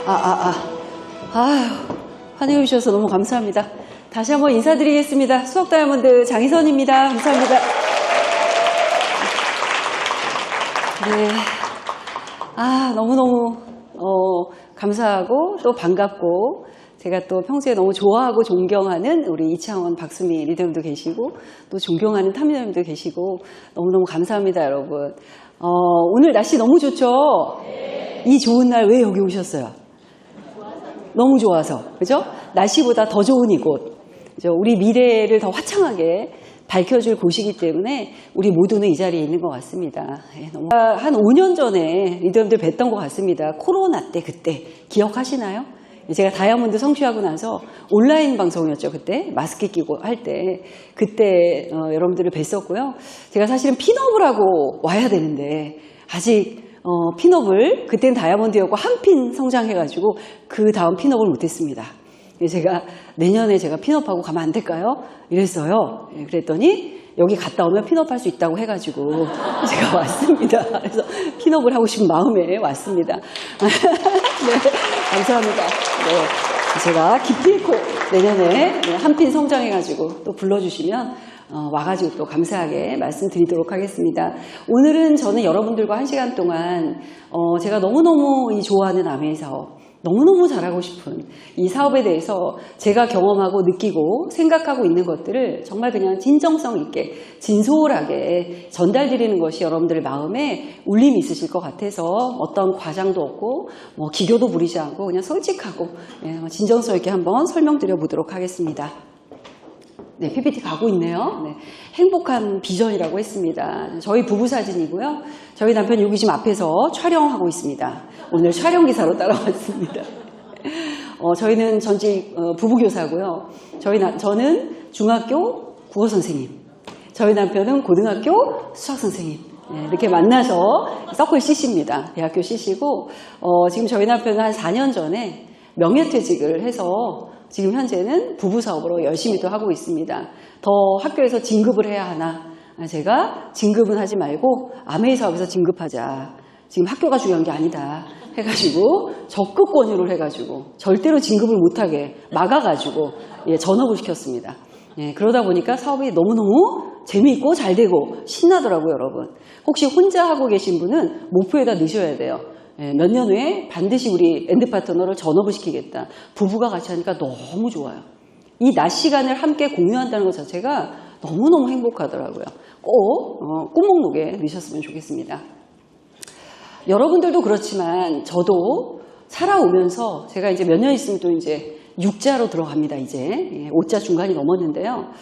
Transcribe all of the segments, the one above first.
아유, 환영해 주셔서 너무 감사합니다. 다시 한번 인사드리겠습니다. 수석 다이아몬드 장희선입니다. 감사합니다. 네. 너무너무 감사하고 또 반갑고 제가 또 평소에 너무 좋아하고 존경하는 우리 이창원, 박수미 리더님도 계시고 또 존경하는 탐리더님도 계시고 너무너무 감사합니다, 여러분. 오늘 날씨 너무 좋죠? 네. 이 좋은 날 왜 여기 오셨어요? 너무 좋아서, 그죠? 날씨보다 더 좋은 이곳, 그죠? 우리 미래를 더 화창하게 밝혀줄 곳이기 때문에 우리 모두는 이 자리에 있는 것 같습니다. 한 5년 전에 리더님들 뵀던 것 같습니다. 코로나 때 그때 기억하시나요? 제가 다이아몬드 성취하고 나서 온라인 방송이었죠. 그때 마스크 끼고 할 때 그때 여러분들을 뵀었고요. 제가 사실은 핀업을 하고 와야 되는데 아직 핀업을 그때는 다이아몬드였고 한 핀 성장해가지고 그 다음 핀업을 못했습니다. 제가 내년에 제가 핀업하고 가면 안 될까요? 이랬어요. 그랬더니 여기 갔다 오면 핀업할 수 있다고 해가지고 제가 왔습니다. 그래서 핀업을 하고 싶은 마음에 왔습니다. 네, 감사합니다. 네, 제가 기필코 내년에 한 핀 성장해가지고 또 불러주시면 와가지고 또 감사하게 말씀드리도록 하겠습니다. 오늘은 저는 여러분들과 1시간 동안 제가 너무너무 좋아하는 아메이 사업, 너무너무 잘하고 싶은 이 사업에 대해서 제가 경험하고 느끼고 생각하고 있는 것들을 정말 그냥 진정성 있게 진솔하게 전달드리는 것이 여러분들 마음에 울림이 있으실 것 같아서 어떤 과장도 없고 뭐 기교도 부리지 않고 그냥 솔직하고 진정성 있게 한번 설명드려 보도록 하겠습니다. 네, PPT 가고 있네요. 네, 행복한 비전이라고 했습니다. 저희 부부 사진이고요. 저희 남편이 여기 지금 앞에서 촬영하고 있습니다. 오늘 촬영 기사로 따라왔습니다. 저희는 전직 부부교사고요. 저는 중학교 국어 선생님, 저희 남편은 고등학교 수학 선생님. 네, 이렇게 만나서 서클 CC입니다. 대학교 CC고 지금 저희 남편은 한 4년 전에 명예퇴직을 해서 지금 현재는 부부사업으로 열심히 또 하고 있습니다. 더 학교에서 진급을 해야 하나? 제가 진급은 하지 말고 아메이 사업에서 진급하자. 지금 학교가 중요한 게 아니다. 해가지고 적극 권유를 해가지고 절대로 진급을 못하게 막아가지고 전업을 시켰습니다. 그러다 보니까 사업이 너무너무 재미있고 잘 되고 신나더라고요, 여러분. 혹시 혼자 하고 계신 분은 목표에다 넣으셔야 돼요. 몇 년 후에 반드시 우리 엔드 파트너를 전업을 시키겠다. 부부가 같이 하니까 너무 좋아요. 이 낮 시간을 함께 공유한다는 것 자체가 너무너무 행복하더라고요. 꼭 꿈목록에 넣으셨으면 좋겠습니다. 여러분들도 그렇지만 저도 살아오면서 제가 이제 몇 년 있으면 또 이제 6자로 들어갑니다. 이제 5자 중간이 넘었는데요.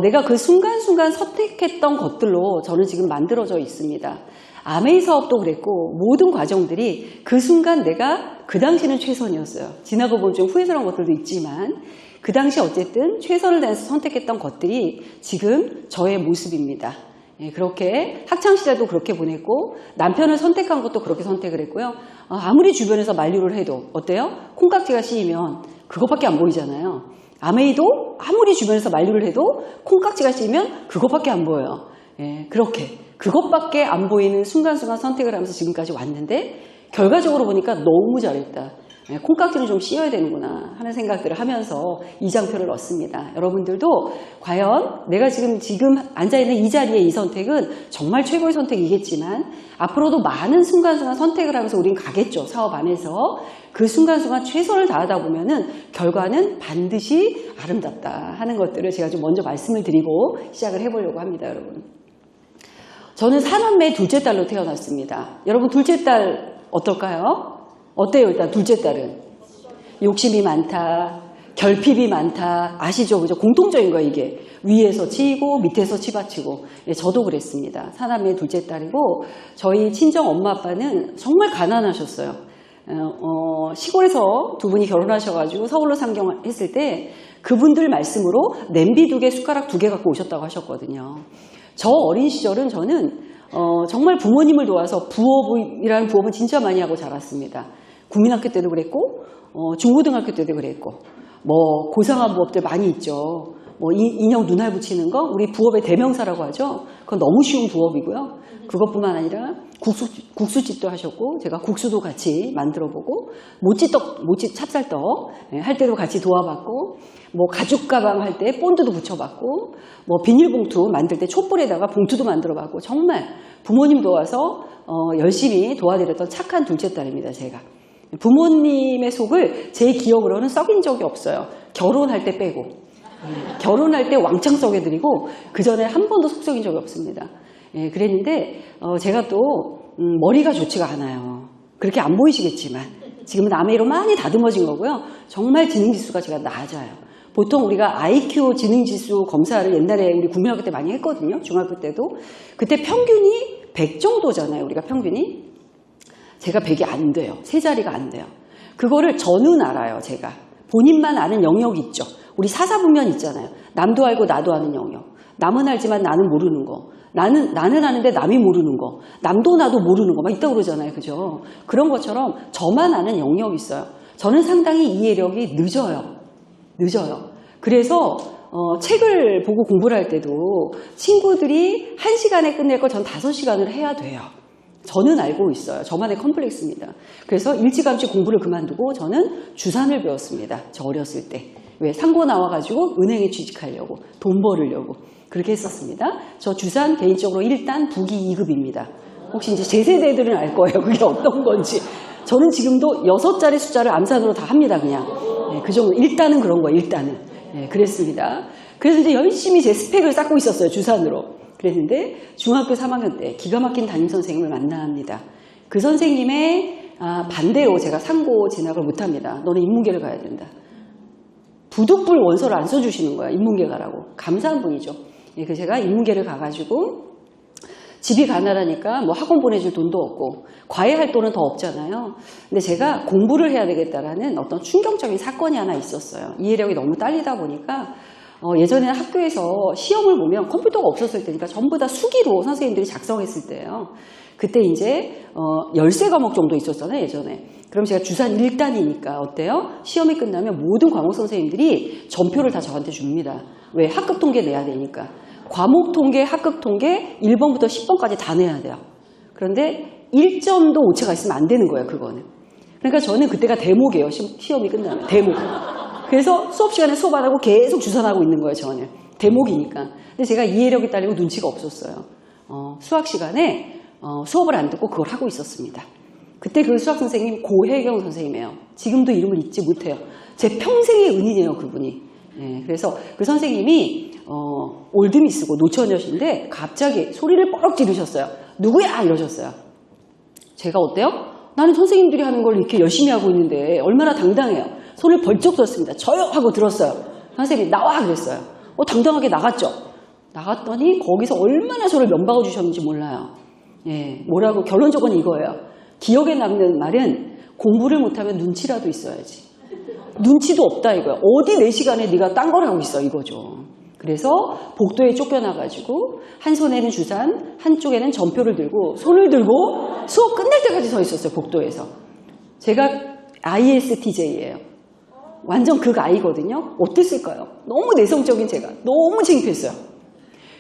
내가 그 순간순간 선택했던 것들로 저는 지금 만들어져 있습니다. 아메이 사업도 그랬고 모든 과정들이 그 순간 내가 그 당시는 최선이었어요. 지나고 보면 좀 후회스러운 것들도 있지만 그 당시 어쨌든 최선을 다해서 선택했던 것들이 지금 저의 모습입니다. 그렇게 학창시절도 그렇게 보냈고 남편을 선택한 것도 그렇게 선택을 했고요. 아무리 주변에서 만류를 해도 어때요? 콩깍지가 씌이면 그것밖에 안 보이잖아요. 아메이도 아무리 주변에서 만류를 해도 콩깍지가 씌이면 그것밖에 안 보여요. 그렇게 그것밖에 안 보이는 순간순간 선택을 하면서 지금까지 왔는데 결과적으로 보니까 너무 잘했다. 콩깍지는 좀 씌워야 되는구나 하는 생각들을 하면서 이 장표를 넣습니다. 여러분들도 과연 내가 지금 앉아있는 이 자리의 이 선택은 정말 최고의 선택이겠지만 앞으로도 많은 순간순간 선택을 하면서 우린 가겠죠. 사업 안에서. 그 순간순간 최선을 다하다 보면은 결과는 반드시 아름답다 하는 것들을 제가 좀 먼저 말씀을 드리고 시작을 해보려고 합니다. 여러분. 저는 사남매 둘째 딸로 태어났습니다. 여러분 둘째 딸 어떨까요? 어때요? 일단 둘째 딸은 욕심이 많다, 결핍이 많다, 아시죠? 그죠? 공통적인 거예요, 이게. 위에서 치이고 밑에서 치받치고. 저도 그랬습니다. 사남매 둘째 딸이고 저희 친정 엄마 아빠는 정말 가난하셨어요. 시골에서 두 분이 결혼하셔가지고 서울로 상경했을 때 그분들 말씀으로 냄비 2개, 숟가락 2개 갖고 오셨다고 하셨거든요. 저 어린 시절은 저는 정말 부모님을 도와서 부업이라는 부업은 진짜 많이 하고 자랐습니다. 국민학교 때도 그랬고 중고등학교 때도 그랬고 뭐 고상한 부업들 많이 있죠. 뭐 인형 눈알 붙이는 거 우리 부업의 대명사라고 하죠. 그건 너무 쉬운 부업이고요. 그것뿐만 아니라 국수집도 하셨고, 제가 국수도 같이 만들어보고, 모찌 찹쌀떡 할 때도 같이 도와봤고, 뭐 가죽 가방 할 때 본드도 붙여봤고, 뭐 비닐봉투 만들 때 촛불에다가 봉투도 만들어봤고, 정말 부모님 도와서 열심히 도와드렸던 착한 둘째 딸입니다, 제가. 부모님의 속을 제 기억으로는 썩인 적이 없어요. 결혼할 때 빼고. 결혼할 때 왕창 썩여드리고 그 전에 한 번도 속 썩인 적이 없습니다. 예, 그랬는데 제가 또 머리가 좋지가 않아요. 그렇게 안 보이시겠지만 지금은 아메이로 많이 다듬어진 거고요. 정말 지능지수가 제가 낮아요. 보통 우리가 IQ 지능지수 검사를 옛날에 우리 국민학교 때 많이 했거든요. 중학교 때도. 그때 평균이 100 정도잖아요. 우리가 평균이. 제가 100이 안 돼요. 세 자리가 안 돼요. 그거를 저는 알아요. 제가. 본인만 아는 영역이 있죠. 우리 사사분면 있잖아요. 남도 알고 나도 아는 영역. 남은 알지만 나는 모르는 거. 나는 아는데 남이 모르는 거. 남도 나도 모르는 거 막 있다고 그러잖아요. 그죠? 그런 것처럼 저만 아는 영역이 있어요. 저는 상당히 이해력이 늦어요. 그래서 책을 보고 공부를 할 때도 친구들이 1시간에 끝낼 걸 전 5시간을 해야 돼요. 저는 알고 있어요. 저만의 컴플렉스입니다. 그래서 일찌감치 공부를 그만두고 저는 주산을 배웠습니다. 저 어렸을 때. 왜? 상고 나와가지고 은행에 취직하려고, 돈 벌으려고 그렇게 했었습니다. 저 주산 개인적으로 1단 부기 2급입니다. 혹시 이제 제 세대들은 알 거예요. 그게 어떤 건지. 저는 지금도 6자리 숫자를 암산으로 다 합니다. 그냥. 네, 그 정도. 1단은 그런 거예요. 1단은. 네, 그랬습니다. 그래서 이제 열심히 제 스펙을 쌓고 있었어요. 주산으로. 그랬는데 중학교 3학년 때 기가 막힌 담임선생님을 만납니다. 그 선생님의 반대로 제가 상고 진학을 못합니다. 너는 인문계를 가야 된다. 부득불 원서를 안 써주시는 거야. 인문계 가라고. 감사한 분이죠. 예, 그래서 제가 인문계를 가가지고 집이 가난하니까 뭐 학원 보내줄 돈도 없고 과외할 돈은 더 없잖아요. 근데 제가 공부를 해야 되겠다라는 어떤 충격적인 사건이 하나 있었어요. 이해력이 너무 딸리다 보니까 예전에는 학교에서 시험을 보면 컴퓨터가 없었을 때니까 전부 다 수기로 선생님들이 작성했을 때예요. 그때 이제 13과목 정도 있었잖아요, 예전에. 그럼 제가 주산 1단이니까 어때요? 시험이 끝나면 모든 과목 선생님들이 전표를 다 저한테 줍니다. 왜? 학급 통계 내야 되니까. 과목 통계, 학급 통계 1번부터 10번까지 다 내야 돼요. 그런데 1점도 오차가 있으면 안 되는 거예요, 그거는. 그러니까 저는 그때가 대목이에요, 시험이 끝나면. 대목. 그래서 수업 시간에 수업 안 하고 계속 주산하고 있는 거예요, 저는. 대목이니까. 근데 제가 이해력이 딸리고 눈치가 없었어요. 수학 시간에 수업을 안 듣고 그걸 하고 있었습니다. 그때 그 수학 선생님 고혜경 선생님이에요. 지금도 이름을 잊지 못해요. 제 평생의 은인이에요, 그분이. 네, 그래서 그 선생님이 올드미스고 노처녀신데 갑자기 소리를 뻐럭 지르셨어요. 누구야? 이러셨어요. 제가 어때요? 나는 선생님들이 하는 걸 이렇게 열심히 하고 있는데 얼마나 당당해요. 손을 벌쩍 들었습니다. 저요! 하고 들었어요. 선생님이 나와! 그랬어요. 당당하게 나갔죠. 나갔더니 거기서 얼마나 저를 면박아 주셨는지 몰라요. 예, 뭐라고 결론적으로 이거예요. 기억에 남는 말은 공부를 못하면 눈치라도 있어야지. 눈치도 없다 이거야. 어디 내 시간에 네가 딴 걸 하고 있어 이거죠. 그래서 복도에 쫓겨나가지고 한 손에는 주산, 한쪽에는 전표를 들고 손을 들고 수업 끝날 때까지 서 있었어요. 복도에서. 제가 ISTJ예요. 완전 극 I거든요. 어땠을까요? 너무 내성적인 제가 너무 창피했어요.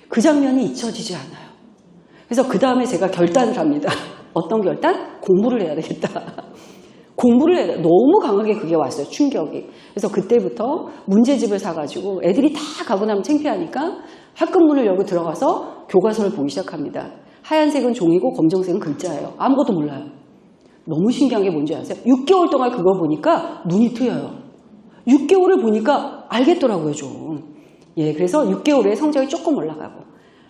그 장면이 잊혀지지 않아요. 그래서 그 다음에 제가 결단을 합니다. 어떤 결단? 공부를 해야 되겠다. 공부를 해야 돼. 너무 강하게 그게 왔어요. 충격이. 그래서 그때부터 문제집을 사가지고 애들이 다 가고 나면 창피하니까 학급문을 열고 들어가서 교과서를 보기 시작합니다. 하얀색은 종이고 검정색은 글자예요. 아무것도 몰라요. 너무 신기한 게 뭔지 아세요? 6개월 동안 그거 보니까 눈이 트여요. 6개월을 보니까 알겠더라고요, 좀. 예, 그래서 6개월 후에 성적이 조금 올라가고.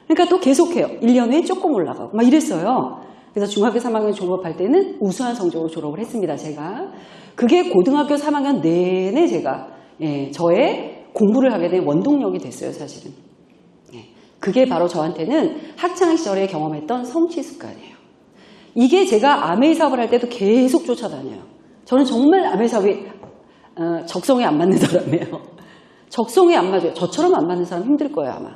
그러니까 또 계속해요. 1년 후에 조금 올라가고. 막 이랬어요. 그래서 중학교 3학년 졸업할 때는 우수한 성적으로 졸업을 했습니다, 제가. 그게 고등학교 3학년 내내 제가, 예, 저의 공부를 하게 된 원동력이 됐어요, 사실은. 예, 그게 바로 저한테는 학창시절에 경험했던 성취 습관이에요. 이게 제가 아메이 사업을 할 때도 계속 쫓아다녀요. 저는 정말 아메이 사업이 적성에 안 맞는 사람이에요. 적성에 안 맞아요. 저처럼 안 맞는 사람 힘들 거예요, 아마.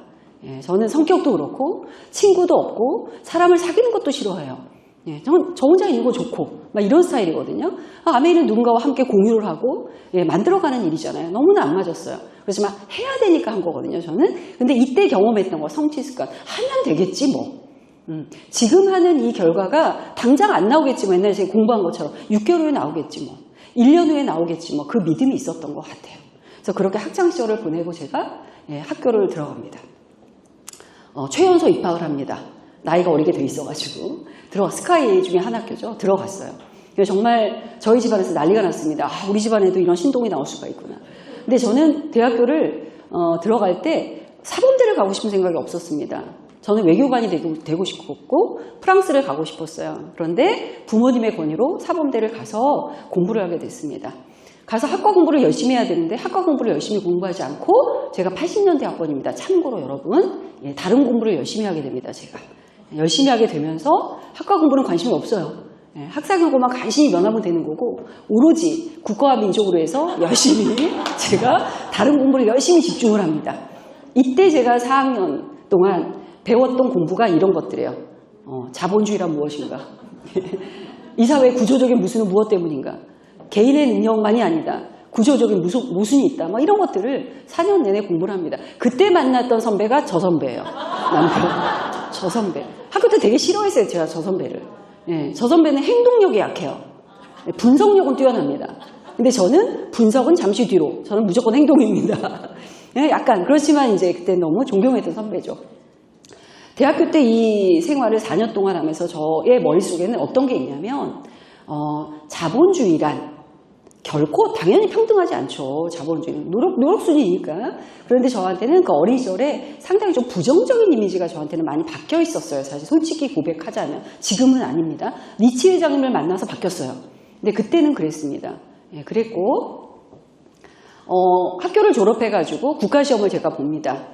예, 저는 성격도 그렇고 친구도 없고 사람을 사귀는 것도 싫어해요. 예, 저 혼자 있는 거 좋고 막 이런 스타일이거든요. 아메이는 누군가와 함께 공유를 하고 예, 만들어가는 일이잖아요. 너무나 안 맞았어요. 그렇지만 해야 되니까 한 거거든요, 저는. 근데 이때 경험했던 거 성취 습관 하면 되겠지 뭐. 지금 하는 이 결과가 당장 안 나오겠지 뭐 옛날에 제가 공부한 것처럼 6개월 후에 나오겠지 뭐 1년 후에 나오겠지 뭐 그 믿음이 있었던 것 같아요. 그래서 그렇게 학창시절을 보내고 제가 학교를 들어갑니다. 최연소 입학을 합니다. 나이가 어리게 돼 있어가지고 스카이 중에 한 학교죠. 들어갔어요. 정말 저희 집안에서 난리가 났습니다. 우리 집안에도 이런 신동이 나올 수가 있구나. 근데 저는 대학교를 들어갈 때 사범대를 가고 싶은 생각이 없었습니다. 저는 외교관이 되고 싶었고 프랑스를 가고 싶었어요. 그런데 부모님의 권유로 사범대를 가서 공부를 하게 됐습니다. 가서 학과 공부를 열심히 해야 되는데 학과 공부를 열심히 공부하지 않고 제가 80년대 학번입니다. 참고로 여러분 다른 공부를 열심히 하게 됩니다. 제가 열심히 하게 되면서 학과 공부는 관심이 없어요. 학사경고만 간신히 면하면 되는 거고 오로지 국가와 민족으로 해서 열심히 제가 다른 공부를 열심히 집중을 합니다. 이때 제가 4학년 동안 배웠던 공부가 이런 것들이에요. 자본주의란 무엇인가? 이 사회의 구조적인 모순은 무엇 때문인가? 개인의 능력만이 아니다. 구조적인 모순이 있다. 막 이런 것들을 4년 내내 공부를 합니다. 그때 만났던 선배가 저 선배예요. 남편. 저 선배. 학교 때 되게 싫어했어요. 제가 저 선배를. 저 선배는 행동력이 약해요. 분석력은 뛰어납니다. 근데 저는 분석은 잠시 뒤로. 저는 무조건 행동입니다. 약간 그렇지만 이제 그때 너무 존경했던 선배죠. 대학교 때 이 생활을 4년 동안 하면서 저의 머릿속에는 어떤 게 있냐면 자본주의란 결코 당연히 평등하지 않죠. 자본주의는 노력순이니까. 그런데 저한테는 그 어린 시절에 상당히 좀 부정적인 이미지가 저한테는 많이 바뀌어 있었어요. 사실 솔직히 고백하자면. 지금은 아닙니다. 니치 회장님을 만나서 바뀌었어요. 근데 그때는 그랬습니다. 그랬고 학교를 졸업해가지고 국가시험을 제가 봅니다.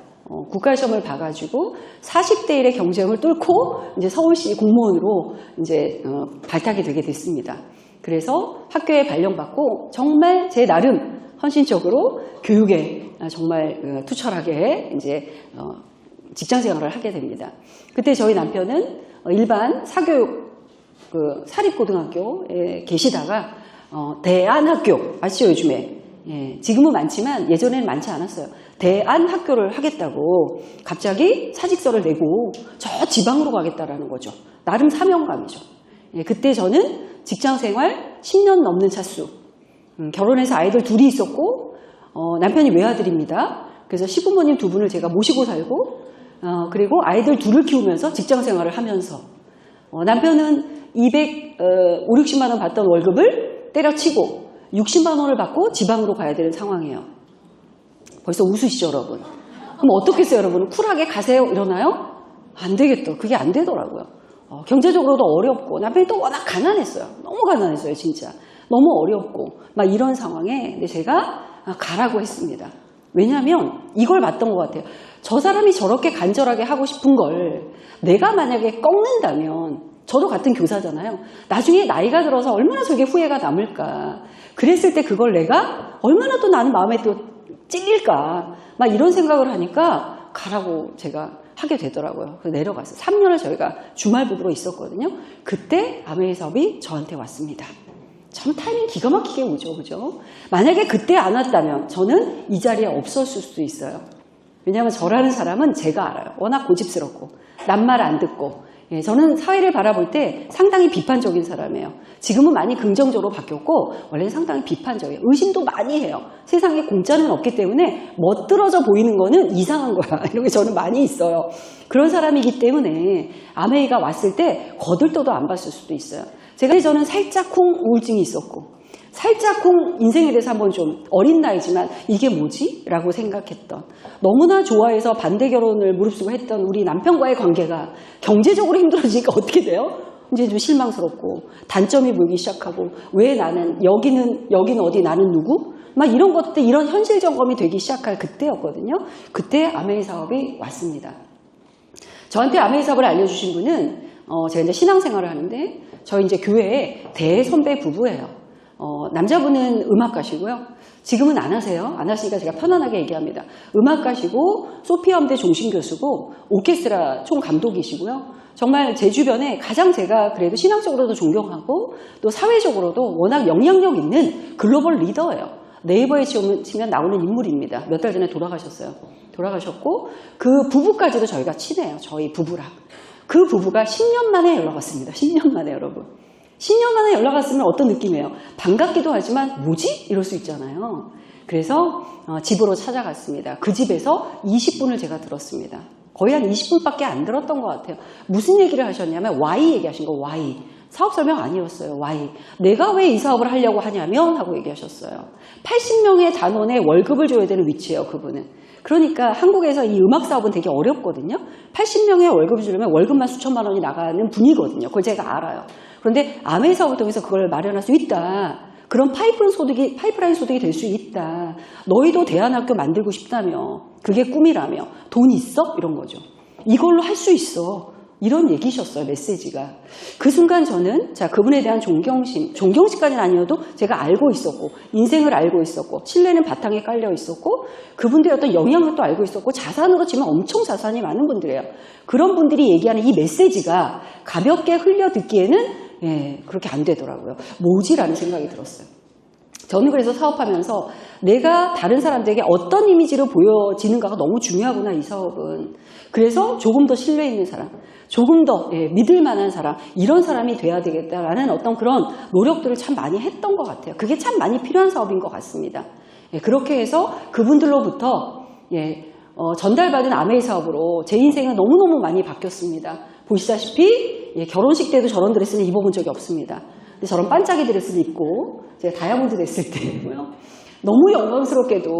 국가시험을 봐가지고 40대 1의 경쟁을 뚫고 이제 서울시 공무원으로 이제 발탁이 되게 됐습니다. 그래서 학교에 발령받고 정말 제 나름 헌신적으로 교육에 정말 투철하게 이제 직장 생활을 하게 됩니다. 그때 저희 남편은 일반 사교육 사립고등학교에 계시다가 대안학교 아시죠 요즘에 지금은 많지만 예전에는 많지 않았어요. 대안학교를 하겠다고 갑자기 사직서를 내고 저 지방으로 가겠다라는 거죠. 나름 사명감이죠. 그때 저는 직장생활 10년 넘는 차수 결혼해서 아이들 둘이 있었고 남편이 외아들입니다. 그래서 시부모님 두 분을 제가 모시고 살고 그리고 아이들 둘을 키우면서 직장생활을 하면서 남편은 560만 원 받던 월급을 때려치고 60만 원을 받고 지방으로 가야 되는 상황이에요. 벌써 웃으시죠 여러분? 그럼 어떻겠어요 여러분? 쿨하게 가세요 이러나요? 안 되겠다. 그게 안 되더라고요. 경제적으로도 어렵고 남편이 또 워낙 가난했어요. 너무 가난했어요 진짜. 너무 어렵고 막 이런 상황에 제가 가라고 했습니다. 왜냐하면 이걸 봤던 것 같아요. 저 사람이 저렇게 간절하게 하고 싶은 걸 내가 만약에 꺾는다면 저도 같은 교사잖아요. 나중에 나이가 들어서 얼마나 저게 후회가 남을까. 그랬을 때 그걸 내가 얼마나 또 나는 마음에 또 찔릴까. 막 이런 생각을 하니까 가라고 제가 하게 되더라고요. 그래서 내려갔어요. 3년을 저희가 주말부부로 있었거든요. 그때 아메이 사업이 저한테 왔습니다. 참 타이밍 기가 막히게 오죠. 그죠? 만약에 그때 안 왔다면 저는 이 자리에 없었을 수도 있어요. 왜냐하면 저라는 사람은 제가 알아요. 워낙 고집스럽고 남 말 안 듣고 저는 사회를 바라볼 때 상당히 비판적인 사람이에요. 지금은 많이 긍정적으로 바뀌었고 원래는 상당히 비판적이에요. 의심도 많이 해요. 세상에 공짜는 없기 때문에 멋들어져 보이는 거는 이상한 거야. 이런 게 저는 많이 있어요. 그런 사람이기 때문에 아메이가 왔을 때 거들떠도 안 봤을 수도 있어요. 저는 살짝쿵 우울증이 있었고 살짝쿵 인생에 대해서 한번 좀 어린 나이지만 이게 뭐지? 라고 생각했던 너무나 좋아해서 반대 결혼을 무릅쓰고 했던 우리 남편과의 관계가 경제적으로 힘들어지니까 어떻게 돼요? 이제 좀 실망스럽고 단점이 보이기 시작하고 왜 나는 여기는 어디 나는 누구? 막 이런 것들 이런 현실 점검이 되기 시작할 그때였거든요. 그때 아메이 사업이 왔습니다. 저한테 아메이 사업을 알려주신 분은 제가 이제 신앙생활을 하는데 저희 이제 교회에 대선배 부부예요. 남자분은 음악가시고요. 지금은 안 하세요. 안 하시니까 제가 편안하게 얘기합니다. 음악가시고 소피아음대 종신교수고 오케스트라 총감독이시고요. 정말 제 주변에 가장 제가 그래도 신앙적으로도 존경하고 또 사회적으로도 워낙 영향력 있는 글로벌 리더예요. 네이버에 치면 나오는 인물입니다. 몇 달 전에 돌아가셨어요. 돌아가셨고 그 부부까지도 저희가 친해요. 저희 부부랑. 그 부부가 10년 만에 연락 왔습니다. 10년 만에 여러분. 10년 만에 연락 왔으면 어떤 느낌이에요? 반갑기도 하지만 뭐지? 이럴 수 있잖아요. 그래서 집으로 찾아갔습니다. 그 집에서 20분을 제가 들었습니다. 거의 한 20분밖에 안 들었던 것 같아요. 무슨 얘기를 하셨냐면 Y 얘기하신 거. Y. 사업 설명 아니었어요. Y. 내가 왜 이 사업을 하려고 하냐면 하고 얘기하셨어요. 80명의 단원에 월급을 줘야 되는 위치예요. 그분은. 그러니까 한국에서 이 음악 사업은 되게 어렵거든요. 80명의 월급을 주려면 월급만 수천만 원이 나가는 분이거든요. 그걸 제가 알아요. 그런데 아메이 사업을 통해서 그걸 마련할 수 있다. 그런 파이프라인 소득이 될 수 있다. 너희도 대안학교 만들고 싶다며. 그게 꿈이라며. 돈 있어? 이런 거죠. 이걸로 할 수 있어. 이런 얘기셨어요. 메시지가. 그 순간 저는 그분에 대한 존경심까지는 아니어도 제가 알고 있었고 인생을 알고 있었고 신뢰는 바탕에 깔려 있었고 그분들의 어떤 영향력도 알고 있었고 자산으로 치면 엄청 자산이 많은 분들이에요. 그런 분들이 얘기하는 이 메시지가 가볍게 흘려 듣기에는 그렇게 안 되더라고요. 뭐지라는 생각이 들었어요. 저는 그래서 사업하면서 내가 다른 사람들에게 어떤 이미지로 보여지는가가 너무 중요하구나, 이 사업은. 그래서 조금 더 신뢰 있는 사람, 조금 더 믿을 만한 사람, 이런 사람이 돼야 되겠다라는 어떤 그런 노력들을 참 많이 했던 것 같아요. 그게 참 많이 필요한 사업인 것 같습니다. 그렇게 해서 그분들로부터 전달받은 아메이 사업으로 제 인생은 너무너무 많이 바뀌었습니다. 보시다시피 결혼식 때도 저런 드레스는 입어본 적이 없습니다. 근데 저런 반짝이 드레스를 입고 제가 다이아몬드 됐을 때고요. 너무 영광스럽게도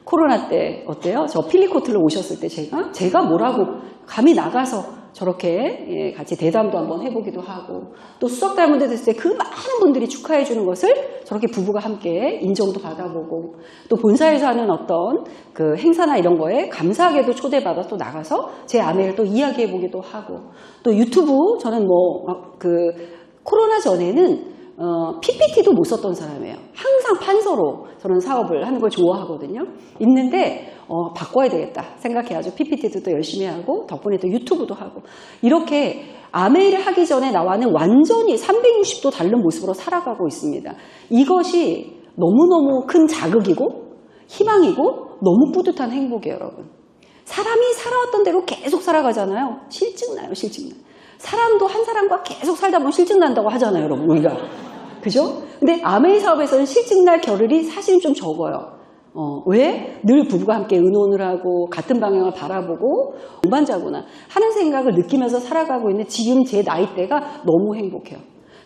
코로나 때 어때요? 저 필리코트를 오셨을 때 제가 뭐라고 감히 나가서 저렇게 같이 대담도 한번 해보기도 하고 또 수석 다이아몬드 됐을 때 그 많은 분들이 축하해 주는 것을 저렇게 부부가 함께 인정도 받아보고 또 본사에서 하는 어떤 그 행사나 이런 거에 감사하게도 초대받아 또 나가서 제 아내를 또 이야기해 보기도 하고 또 유튜브 저는 코로나 전에는 PPT도 못 썼던 사람이에요. 항상 판서로 저는 사업을 하는 걸 좋아하거든요. 있는데 바꿔야 되겠다 생각해가지고 PPT도 또 열심히 하고 덕분에 또 유튜브도 하고 이렇게 아메이를 하기 전에 나와는 완전히 360도 다른 모습으로 살아가고 있습니다. 이것이 너무너무 큰 자극이고 희망이고 너무 뿌듯한 행복이에요, 여러분. 사람이 살아왔던 대로 계속 살아가잖아요. 실증나요, 실증나요. 사람도 한 사람과 계속 살다 보면 실증난다고 하잖아요, 여러분, 우리가. 그죠? 근데 아메이 사업에서는 실증날 겨를이 사실은 좀 적어요. 왜? 늘 부부가 함께 의논을 하고 같은 방향을 바라보고 동반자구나 하는 생각을 느끼면서 살아가고 있는 지금 제 나이대가 너무 행복해요.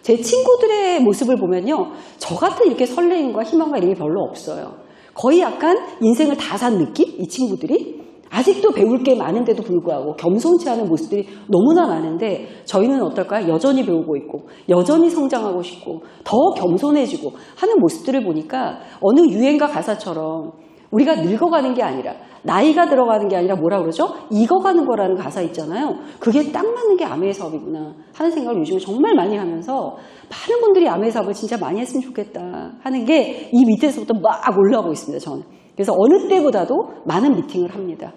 제 친구들의 모습을 보면요. 저 같은 이렇게 설레임과 희망과 이런 게 별로 없어요. 거의 약간 인생을 다 산 느낌? 이 친구들이? 아직도 배울 게 많은데도 불구하고 겸손치 않은 모습들이 너무나 많은데 저희는 어떨까요? 여전히 배우고 있고 여전히 성장하고 싶고 더 겸손해지고 하는 모습들을 보니까 어느 유행가 가사처럼 우리가 늙어가는 게 아니라 나이가 들어가는 게 아니라 뭐라 그러죠? 익어가는 거라는 가사 있잖아요. 그게 딱 맞는 게 아메이 사업이구나 하는 생각을 요즘에 정말 많이 하면서 많은 분들이 아메이 사업을 진짜 많이 했으면 좋겠다 하는 게 이 밑에서부터 막 올라오고 있습니다. 저는. 그래서 어느 때보다도 많은 미팅을 합니다.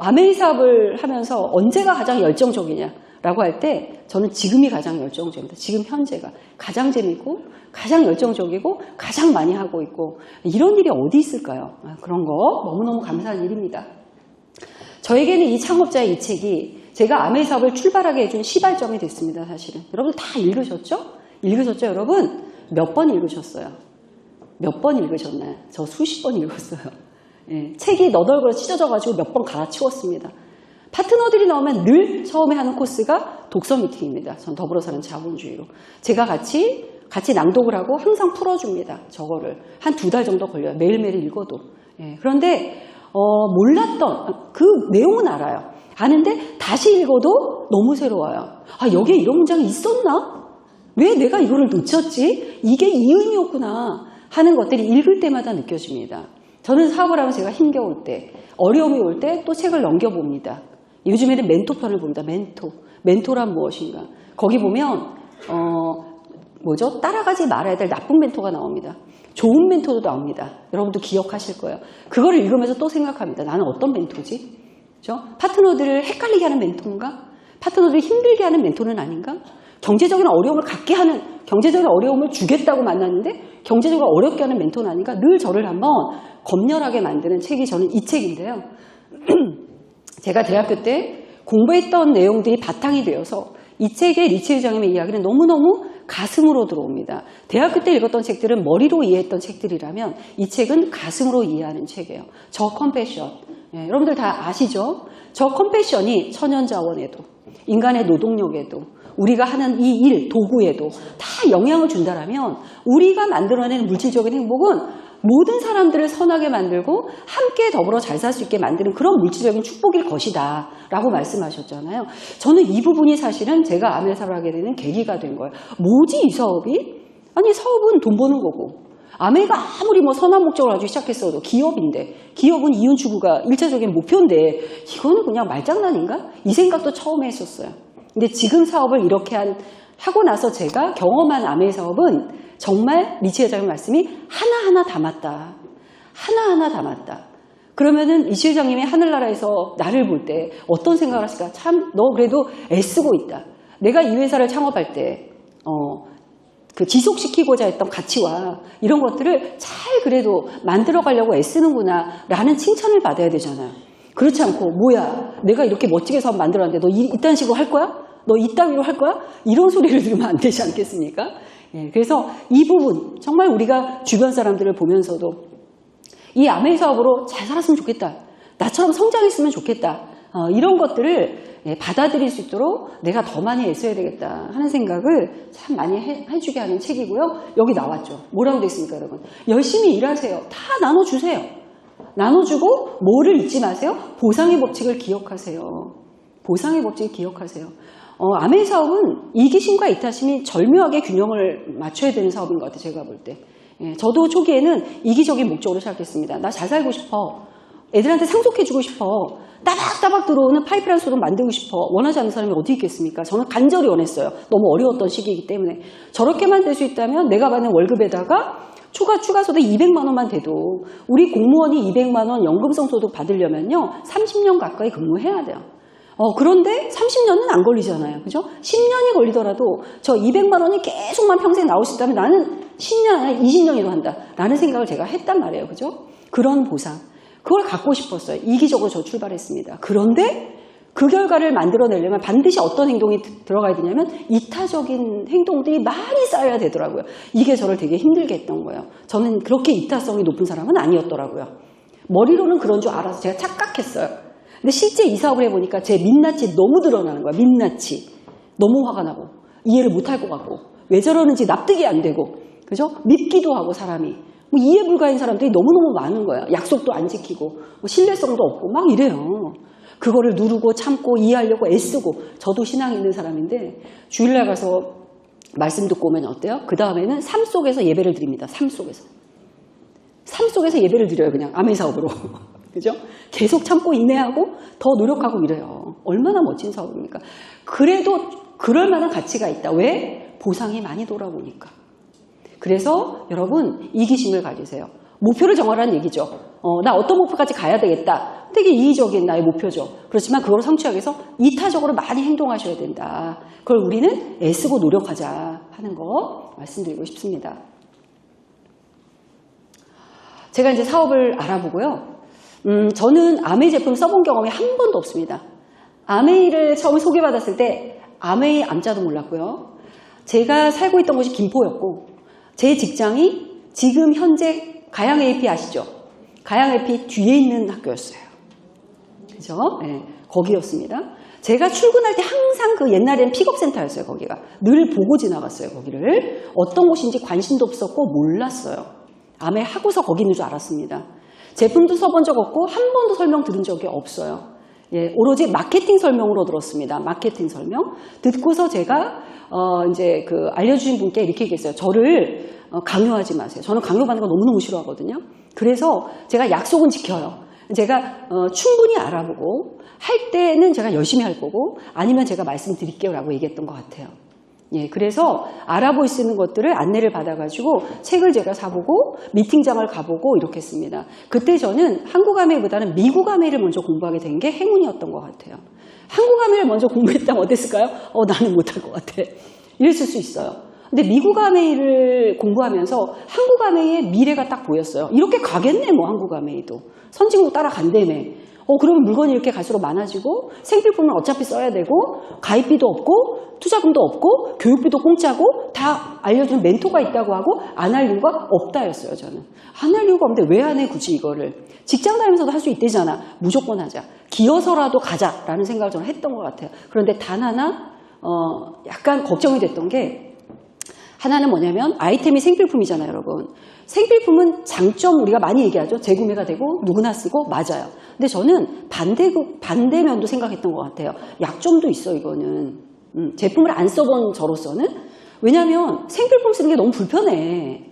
아메이 사업을 하면서 언제가 가장 열정적이냐라고 할 때 저는 지금이 가장 열정적입니다. 지금 현재가 가장 재밌고 가장 열정적이고 가장 많이 하고 있고 이런 일이 어디 있을까요? 그런 거 너무너무 감사한 일입니다. 저에게는 이 창업자의 이 책이 제가 아메이 사업을 출발하게 해준 시발점이 됐습니다. 사실은. 여러분 다 읽으셨죠? 읽으셨죠 여러분? 몇 번 읽으셨어요? 몇 번 읽으셨나요? 저 수십 번 읽었어요. 책이 너덜거려 찢어져가지고 몇 번 갈아치웠습니다. 파트너들이 나오면 늘 처음에 하는 코스가 독서 미팅입니다. 전 더불어 사는 자본주의로. 제가 같이 낭독을 하고 항상 풀어줍니다. 저거를. 한 2달 정도 걸려요. 매일매일 읽어도. 그런데 몰랐던 그 내용은 알아요. 아는데 다시 읽어도 너무 새로워요. 아, 여기에 이런 문장이 있었나? 왜 내가 이거를 놓쳤지? 이게 이 의미였구나 하는 것들이 읽을 때마다 느껴집니다. 저는 사업을 하면 제가 힘겨울 때, 어려움이 올 때 또 책을 넘겨봅니다. 요즘에는 멘토 편을 봅니다. 멘토란 무엇인가. 거기 보면 따라가지 말아야 될 나쁜 멘토가 나옵니다. 좋은 멘토도 나옵니다. 여러분도 기억하실 거예요. 그거를 읽으면서 또 생각합니다. 나는 어떤 멘토지? 그렇죠? 파트너들을 헷갈리게 하는 멘토인가? 파트너들을 힘들게 하는 멘토는 아닌가? 경제적인 어려움을 갖게 하는, 경제적인 어려움을 주겠다고 만났는데 경제적으로 어렵게 하는 멘토는 아닌가? 늘 저를 한번 검열하게 만드는 책이 저는 이 책인데요. 제가 대학교 때 공부했던 내용들이 바탕이 되어서 이 책의 리치 회장님의 이야기는 너무너무 가슴으로 들어옵니다. 대학교 때 읽었던 책들은 머리로 이해했던 책들이라면 이 책은 가슴으로 이해하는 책이에요. 저 컴패션. 예, 여러분들 다 아시죠? 저 컴패션이 천연자원에도 인간의 노동력에도 우리가 하는 이 일, 도구에도 다 영향을 준다라면 우리가 만들어내는 물질적인 행복은 모든 사람들을 선하게 만들고 함께 더불어 잘 살 수 있게 만드는 그런 물질적인 축복일 것이다 라고 말씀하셨잖아요. 저는 이 부분이 사실은 제가 아메사업을 하게 되는 계기가 된 거예요. 뭐지 이 사업이? 아니 사업은 돈 버는 거고 아메가 아무리 뭐 선한 목적을 가지고 시작했어도 기업인데 기업은 이윤 추구가 1차적인 목표인데 이거는 그냥 말장난인가? 이 생각도 처음에 했었어요. 근데 지금 사업을 이렇게 하고 나서 제가 경험한 아메 사업은 정말 리치 회장의 말씀이 하나하나 담았다. 하나하나 담았다. 그러면은 리치 회장님이 하늘나라에서 나를 볼 때 어떤 생각을 하실까? 참, 너 그래도 애쓰고 있다. 내가 이 회사를 창업할 때, 그 지속시키고자 했던 가치와 이런 것들을 잘 그래도 만들어 가려고 애쓰는구나 라는 칭찬을 받아야 되잖아요. 그렇지 않고 뭐야 내가 이렇게 멋지게 사업 만들었는데 너 이딴 식으로 할 거야? 너 이따위로 할 거야? 이런 소리를 들으면 안 되지 않겠습니까? 예, 그래서 이 부분 정말 우리가 주변 사람들을 보면서도 이 아메 사업으로 잘 살았으면 좋겠다. 나처럼 성장했으면 좋겠다. 이런 것들을 받아들일 수 있도록 내가 더 많이 애써야 되겠다 하는 생각을 참 많이 해주게 하는 책이고요. 여기 나왔죠. 뭐라고 되어 있습니까, 여러분? 열심히 일하세요. 다 나눠주세요. 나눠주고 뭐를 잊지 마세요? 보상의 법칙을 기억하세요. 보상의 법칙을 기억하세요. 아메 사업은 이기심과 이타심이 절묘하게 균형을 맞춰야 되는 사업인 것 같아요. 제가 볼 때. 예, 저도 초기에는 이기적인 목적으로 시작했습니다. 나 잘 살고 싶어. 애들한테 상속해주고 싶어. 따박따박 들어오는 파이프라인 소득 만들고 싶어. 원하지 않는 사람이 어디 있겠습니까? 저는 간절히 원했어요. 너무 어려웠던 시기이기 때문에. 저렇게만 될 수 있다면 내가 받는 월급에다가 추가 소득 200만 원만 돼도 우리 공무원이 200만 원 연금성 소득 받으려면요 30년 가까이 근무해야 돼요. 그런데 30년은 안 걸리잖아요. 그죠? 10년이 걸리더라도 저 200만 원이 계속만 평생 나올 수 있다면 나는 10년 아니라 20년이라도 한다. 라는 생각을 제가 했단 말이에요. 그죠? 그런 보상. 그걸 갖고 싶었어요. 이기적으로 저 출발했습니다. 그런데 그 결과를 만들어내려면 반드시 어떤 행동이 들어가야 되냐면 이타적인 행동들이 많이 쌓여야 되더라고요. 이게 저를 되게 힘들게 했던 거예요. 저는 그렇게 이타성이 높은 사람은 아니었더라고요. 머리로는 그런 줄 알아서 제가 착각했어요. 근데 실제 이 사업을 해보니까 제 민낯이 너무 드러나는 거야. 민낯이. 너무 화가 나고 이해를 못할 것 같고 왜 저러는지 납득이 안 되고 그죠? 밉기도 하고 사람이. 뭐 이해 불가인 사람들이 너무너무 많은 거야. 약속도 안 지키고 뭐 신뢰성도 없고 막 이래요. 그거를 누르고 참고 이해하려고 애쓰고 저도 신앙이 있는 사람인데 주일날 가서 말씀 듣고 오면 어때요? 그 다음에는 삶 속에서 예배를 드립니다. 삶 속에서 예배를 드려요. 그냥 아멘 사업으로. 그죠? 계속 참고 인내하고 더 노력하고 이래요. 얼마나 멋진 사업입니까? 그래도 그럴 만한 가치가 있다. 왜? 보상이 많이 돌아오니까. 그래서 여러분 이기심을 가지세요. 목표를 정하라는 얘기죠. 나 어떤 목표까지 가야 되겠다. 되게 이기적인 나의 목표죠. 그렇지만 그걸 성취하기 위해서 이타적으로 많이 행동하셔야 된다. 그걸 우리는 애쓰고 노력하자 하는 거 말씀드리고 싶습니다. 제가 이제 사업을 알아보고요. 저는 아메이 제품 써본 경험이 한 번도 없습니다. 아메이를 처음 소개받았을 때 아메이 암자도 몰랐고요. 제가 살고 있던 곳이 김포였고 제 직장이 지금 현재 가양 AP 아시죠? 가양 AP 뒤에 있는 학교였어요. 그죠? 네, 거기였습니다. 제가 출근할 때 항상 그 옛날엔 픽업센터였어요. 거기가. 늘 보고 지나갔어요. 거기를. 어떤 곳인지 관심도 없었고 몰랐어요. 아메 하고서 거기 있는 줄 알았습니다. 제품도 써본 적 없고 한 번도 설명 들은 적이 없어요. 예, 오로지 마케팅 설명으로 들었습니다. 마케팅 설명. 듣고서 제가 이제 그 알려주신 분께 이렇게 얘기했어요. 저를 강요하지 마세요. 저는 강요받는 거 너무너무 싫어하거든요. 그래서 제가 약속은 지켜요. 제가 충분히 알아보고 할 때는 제가 열심히 할 거고 아니면 제가 말씀드릴게요 라고 얘기했던 것 같아요. 예, 그래서 알아볼 수 있는 것들을 안내를 받아가지고 책을 제가 사보고 미팅장을 가보고 이렇게 했습니다. 그때 저는 한국 아메이보다는 미국 아메이를 먼저 공부하게 된 게 행운이었던 것 같아요. 한국 아메이를 먼저 공부했다면 어땠을까요? 나는 못할 것 같아. 이랬을 수 있어요. 근데 미국 아메이를 공부하면서 한국 아메이의 미래가 딱 보였어요. 이렇게 가겠네 뭐 한국 아메이도. 선진국 따라간다며. 그러면 물건이 이렇게 갈수록 많아지고 생필품은 어차피 써야 되고 가입비도 없고 투자금도 없고 교육비도 공짜고 다 알려주는 멘토가 있다고 하고 안 할 이유가 없다였어요. 저는 안 할 이유가 없는데 왜 안 해 굳이 이거를. 직장 다니면서도 할 수 있대잖아. 무조건 하자. 기어서라도 가자라는 생각을 저는 했던 것 같아요. 그런데 단 하나 약간 걱정이 됐던 게 하나는 뭐냐면 아이템이 생필품이잖아요, 여러분. 생필품은 장점 우리가 많이 얘기하죠. 재구매가 되고 누구나 쓰고 맞아요. 근데 저는 반대면도 생각했던 것 같아요. 약점도 있어 이거는. 제품을 안 써본 저로서는. 왜냐하면 생필품 쓰는 게 너무 불편해.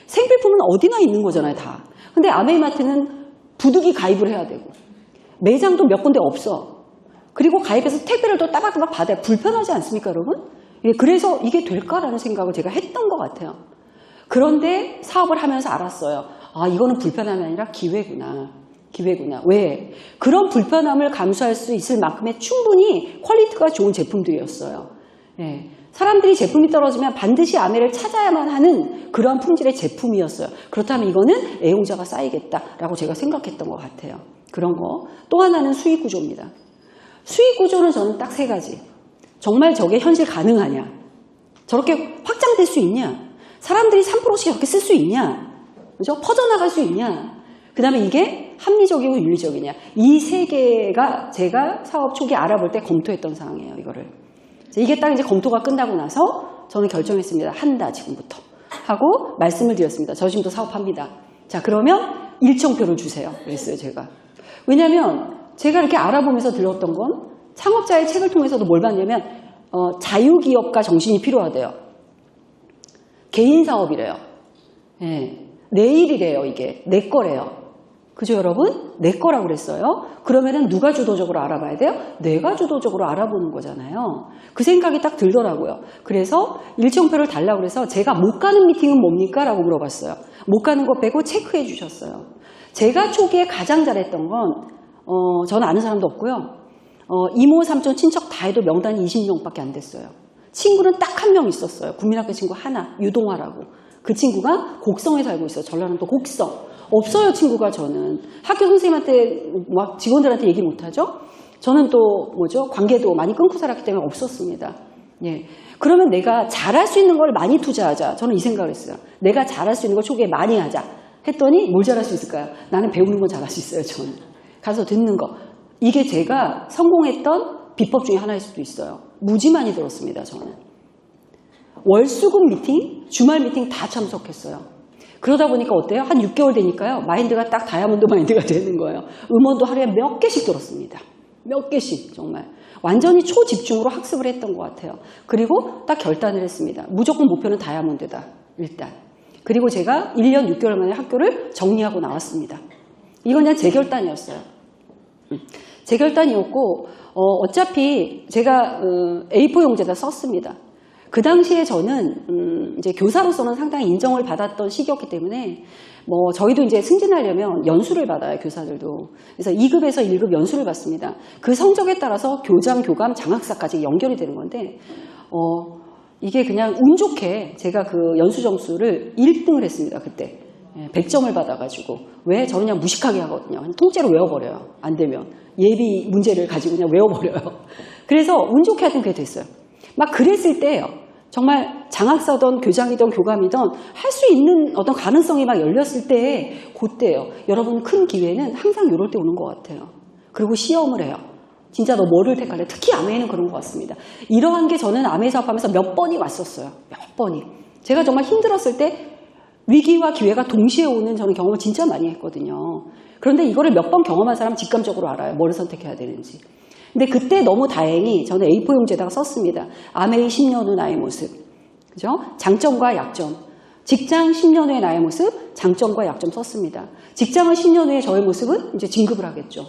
생필품은 어디나 있는 거잖아요, 다. 근데 아메이마트는 부득이 가입을 해야 되고 매장도 몇 군데 없어. 그리고 가입해서 택배를 또 따박따박 받아야 불편하지 않습니까, 여러분? 그래서 이게 될까라는 생각을 제가 했던 것 같아요. 그런데 사업을 하면서 알았어요. 아, 이거는 불편함이 아니라 기회구나. 기회구나. 왜? 그런 불편함을 감수할 수 있을 만큼의 충분히 퀄리티가 좋은 제품들이었어요. 예. 사람들이 제품이 떨어지면 반드시 아메를 찾아야만 하는 그러한 품질의 제품이었어요. 그렇다면 이거는 애용자가 쌓이겠다라고 제가 생각했던 것 같아요. 그런 거. 또 하나는 수익 구조입니다. 수익 구조는 저는 딱 세 가지. 정말 저게 현실 가능하냐? 저렇게 확장될 수 있냐? 사람들이 3%씩 이렇게 쓸 수 있냐? 그죠? 퍼져나갈 수 있냐? 그 다음에 이게 합리적이고 윤리적이냐? 이 세 개가 제가 사업 초기 알아볼 때 검토했던 사항이에요, 이거를. 이게 딱 이제 검토가 끝나고 나서 저는 결정했습니다. 한다, 지금부터. 하고 말씀을 드렸습니다. 저 지금도 사업합니다. 자, 그러면 일정표를 주세요. 그랬어요, 제가. 왜냐면 제가 이렇게 알아보면서 들었던 건 창업자의 책을 통해서도 뭘 봤냐면 자유기업가 정신이 필요하대요. 개인 사업이래요. 예, 내 일이래요. 이게 내 거래요. 그죠, 여러분? 내 거라고 그랬어요. 그러면은 누가 주도적으로 알아봐야 돼요? 내가 주도적으로 알아보는 거잖아요. 그 생각이 딱 들더라고요. 그래서 일정표를 달라고 그래서 제가 못 가는 미팅은 뭡니까? 라고 물어봤어요. 못 가는 거 빼고 체크해 주셨어요. 제가 초기에 가장 잘했던 건 저는 아는 사람도 없고요. 이모, 삼촌, 친척 다 해도 명단이 20명밖에 안 됐어요. 친구는 딱 한 명 있었어요. 국민학교 친구 하나, 유동화라고. 그 친구가 곡성에 살고 있어요. 전라남도 곡성. 없어요, 친구가 저는. 학교 선생님한테 막 직원들한테 얘기 못하죠. 저는 또 뭐죠? 관계도 많이 끊고 살았기 때문에 없었습니다. 예. 그러면 내가 잘할 수 있는 걸 많이 투자하자. 저는 이 생각을 했어요. 내가 잘할 수 있는 걸 초기에 많이 하자. 했더니 뭘 잘할 수 있을까요? 나는 배우는 건 잘할 수 있어요, 저는. 가서 듣는 거. 이게 제가 성공했던 비법 중에 하나일 수도 있어요. 무지 많이 들었습니다, 저는. 월수금 미팅, 주말 미팅 다 참석했어요. 그러다 보니까 어때요? 한 6개월 되니까요. 마인드가 딱 다이아몬드 마인드가 되는 거예요. 음원도 하루에 몇 개씩 들었습니다. 몇 개씩 정말. 완전히 초집중으로 학습을 했던 것 같아요. 그리고 딱 결단을 했습니다. 무조건 목표는 다이아몬드다. 일단. 그리고 제가 1년 6개월 만에 학교를 정리하고 나왔습니다. 이건 그냥 제 결단이었어요. 제 결단이었고 어차피 제가 A4 용지에다 썼습니다. 그 당시에 저는 이제 교사로서는 상당히 인정을 받았던 시기였기 때문에 뭐 저희도 이제 승진하려면 연수를 받아요, 교사들도. 그래서 2급에서 1급 연수를 받습니다. 그 성적에 따라서 교장, 교감, 장학사까지 연결이 되는 건데 이게 그냥 운 좋게 제가 그 연수 점수를 1등을 했습니다, 그때. 100점을 받아가지고. 왜? 저는 그냥 무식하게 하거든요. 그냥 통째로 외워버려요. 안 되면. 예비 문제를 가지고 그냥 외워버려요. 그래서 운 좋게 하여튼 그게 됐어요. 막 그랬을 때예요. 정말 장학사든 교장이든 교감이든 할 수 있는 어떤 가능성이 막 열렸을 때 그때예요. 여러분 큰 기회는 항상 이럴 때 오는 것 같아요. 그리고 시험을 해요. 진짜 너 뭐를 택할래? 특히 아메는 그런 것 같습니다. 이러한 게 저는 아메 사업하면서 몇 번이 왔었어요. 몇 번이. 제가 정말 힘들었을 때 위기와 기회가 동시에 오는 저는 경험을 진짜 많이 했거든요. 그런데 이거를 몇 번 경험한 사람은 직감적으로 알아요. 뭐를 선택해야 되는지. 근데 그때 너무 다행히 저는 A4 용지에다가 썼습니다. 아메의 10년 후 나의 모습. 그죠? 장점과 약점. 직장 10년 후의 나의 모습, 장점과 약점 썼습니다. 직장은 10년 후의 저의 모습은 이제 진급을 하겠죠.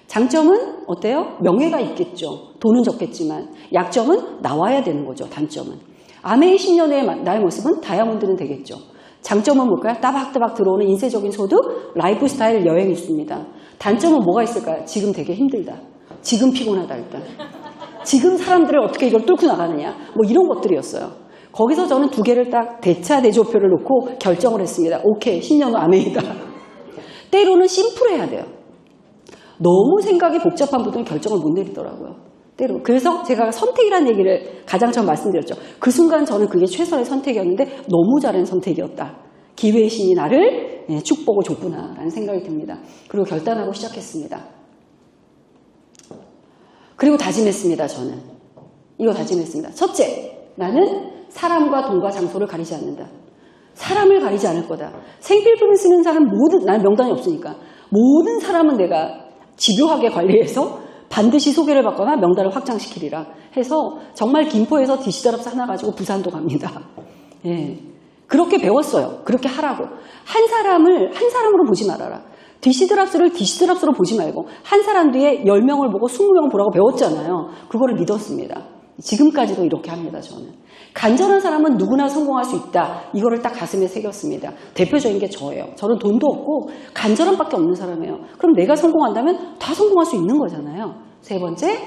장점은 어때요? 명예가 있겠죠. 돈은 적겠지만. 약점은 나와야 되는 거죠. 단점은. 아메의 10년 후의 나의 모습은 다이아몬드는 되겠죠. 장점은 뭘까요? 따박따박 들어오는 인쇄적인 소득, 라이프 스타일 여행이 있습니다. 단점은 뭐가 있을까요? 지금 되게 힘들다. 지금 피곤하다 일단. 지금 사람들을 어떻게 이걸 뚫고 나가느냐. 뭐 이런 것들이었어요. 거기서 저는 두 개를 딱 대차대조표를 놓고 결정을 했습니다. 오케이, 10년 후 아메이다. 때로는 심플해야 돼요. 너무 생각이 복잡한 분들은 결정을 못 내리더라고요. 때로. 그래서 제가 선택이라는 얘기를 가장 처음 말씀드렸죠. 그 순간 저는 그게 최선의 선택이었는데 너무 잘한 선택이었다. 기회의 신이 나를 축복을 줬구나라는 생각이 듭니다. 그리고 결단하고 시작했습니다. 그리고 다짐했습니다. 저는. 이거 다짐했습니다. 첫째, 나는 사람과 돈과 장소를 가리지 않는다. 사람을 가리지 않을 거다. 생필품을 쓰는 사람 모든, 난 명단이 없으니까 모든 사람은 내가 집요하게 관리해서 반드시 소개를 받거나 명단을 확장시키리라 해서 정말 김포에서 디시드랍스 하나 가지고 부산도 갑니다. 예. 그렇게 배웠어요. 그렇게 하라고. 한 사람으로 보지 말아라. 디시드랍스를 디시드랍스로 보지 말고 한 사람 뒤에 10명을 보고 20명을 보라고 배웠잖아요. 그거를 믿었습니다. 지금까지도 이렇게 합니다. 저는. 간절한 사람은 누구나 성공할 수 있다. 이거를 딱 가슴에 새겼습니다. 대표적인 게 저예요. 저는 돈도 없고 간절함밖에 없는 사람이에요. 그럼 내가 성공한다면 다 성공할 수 있는 거잖아요. 세 번째,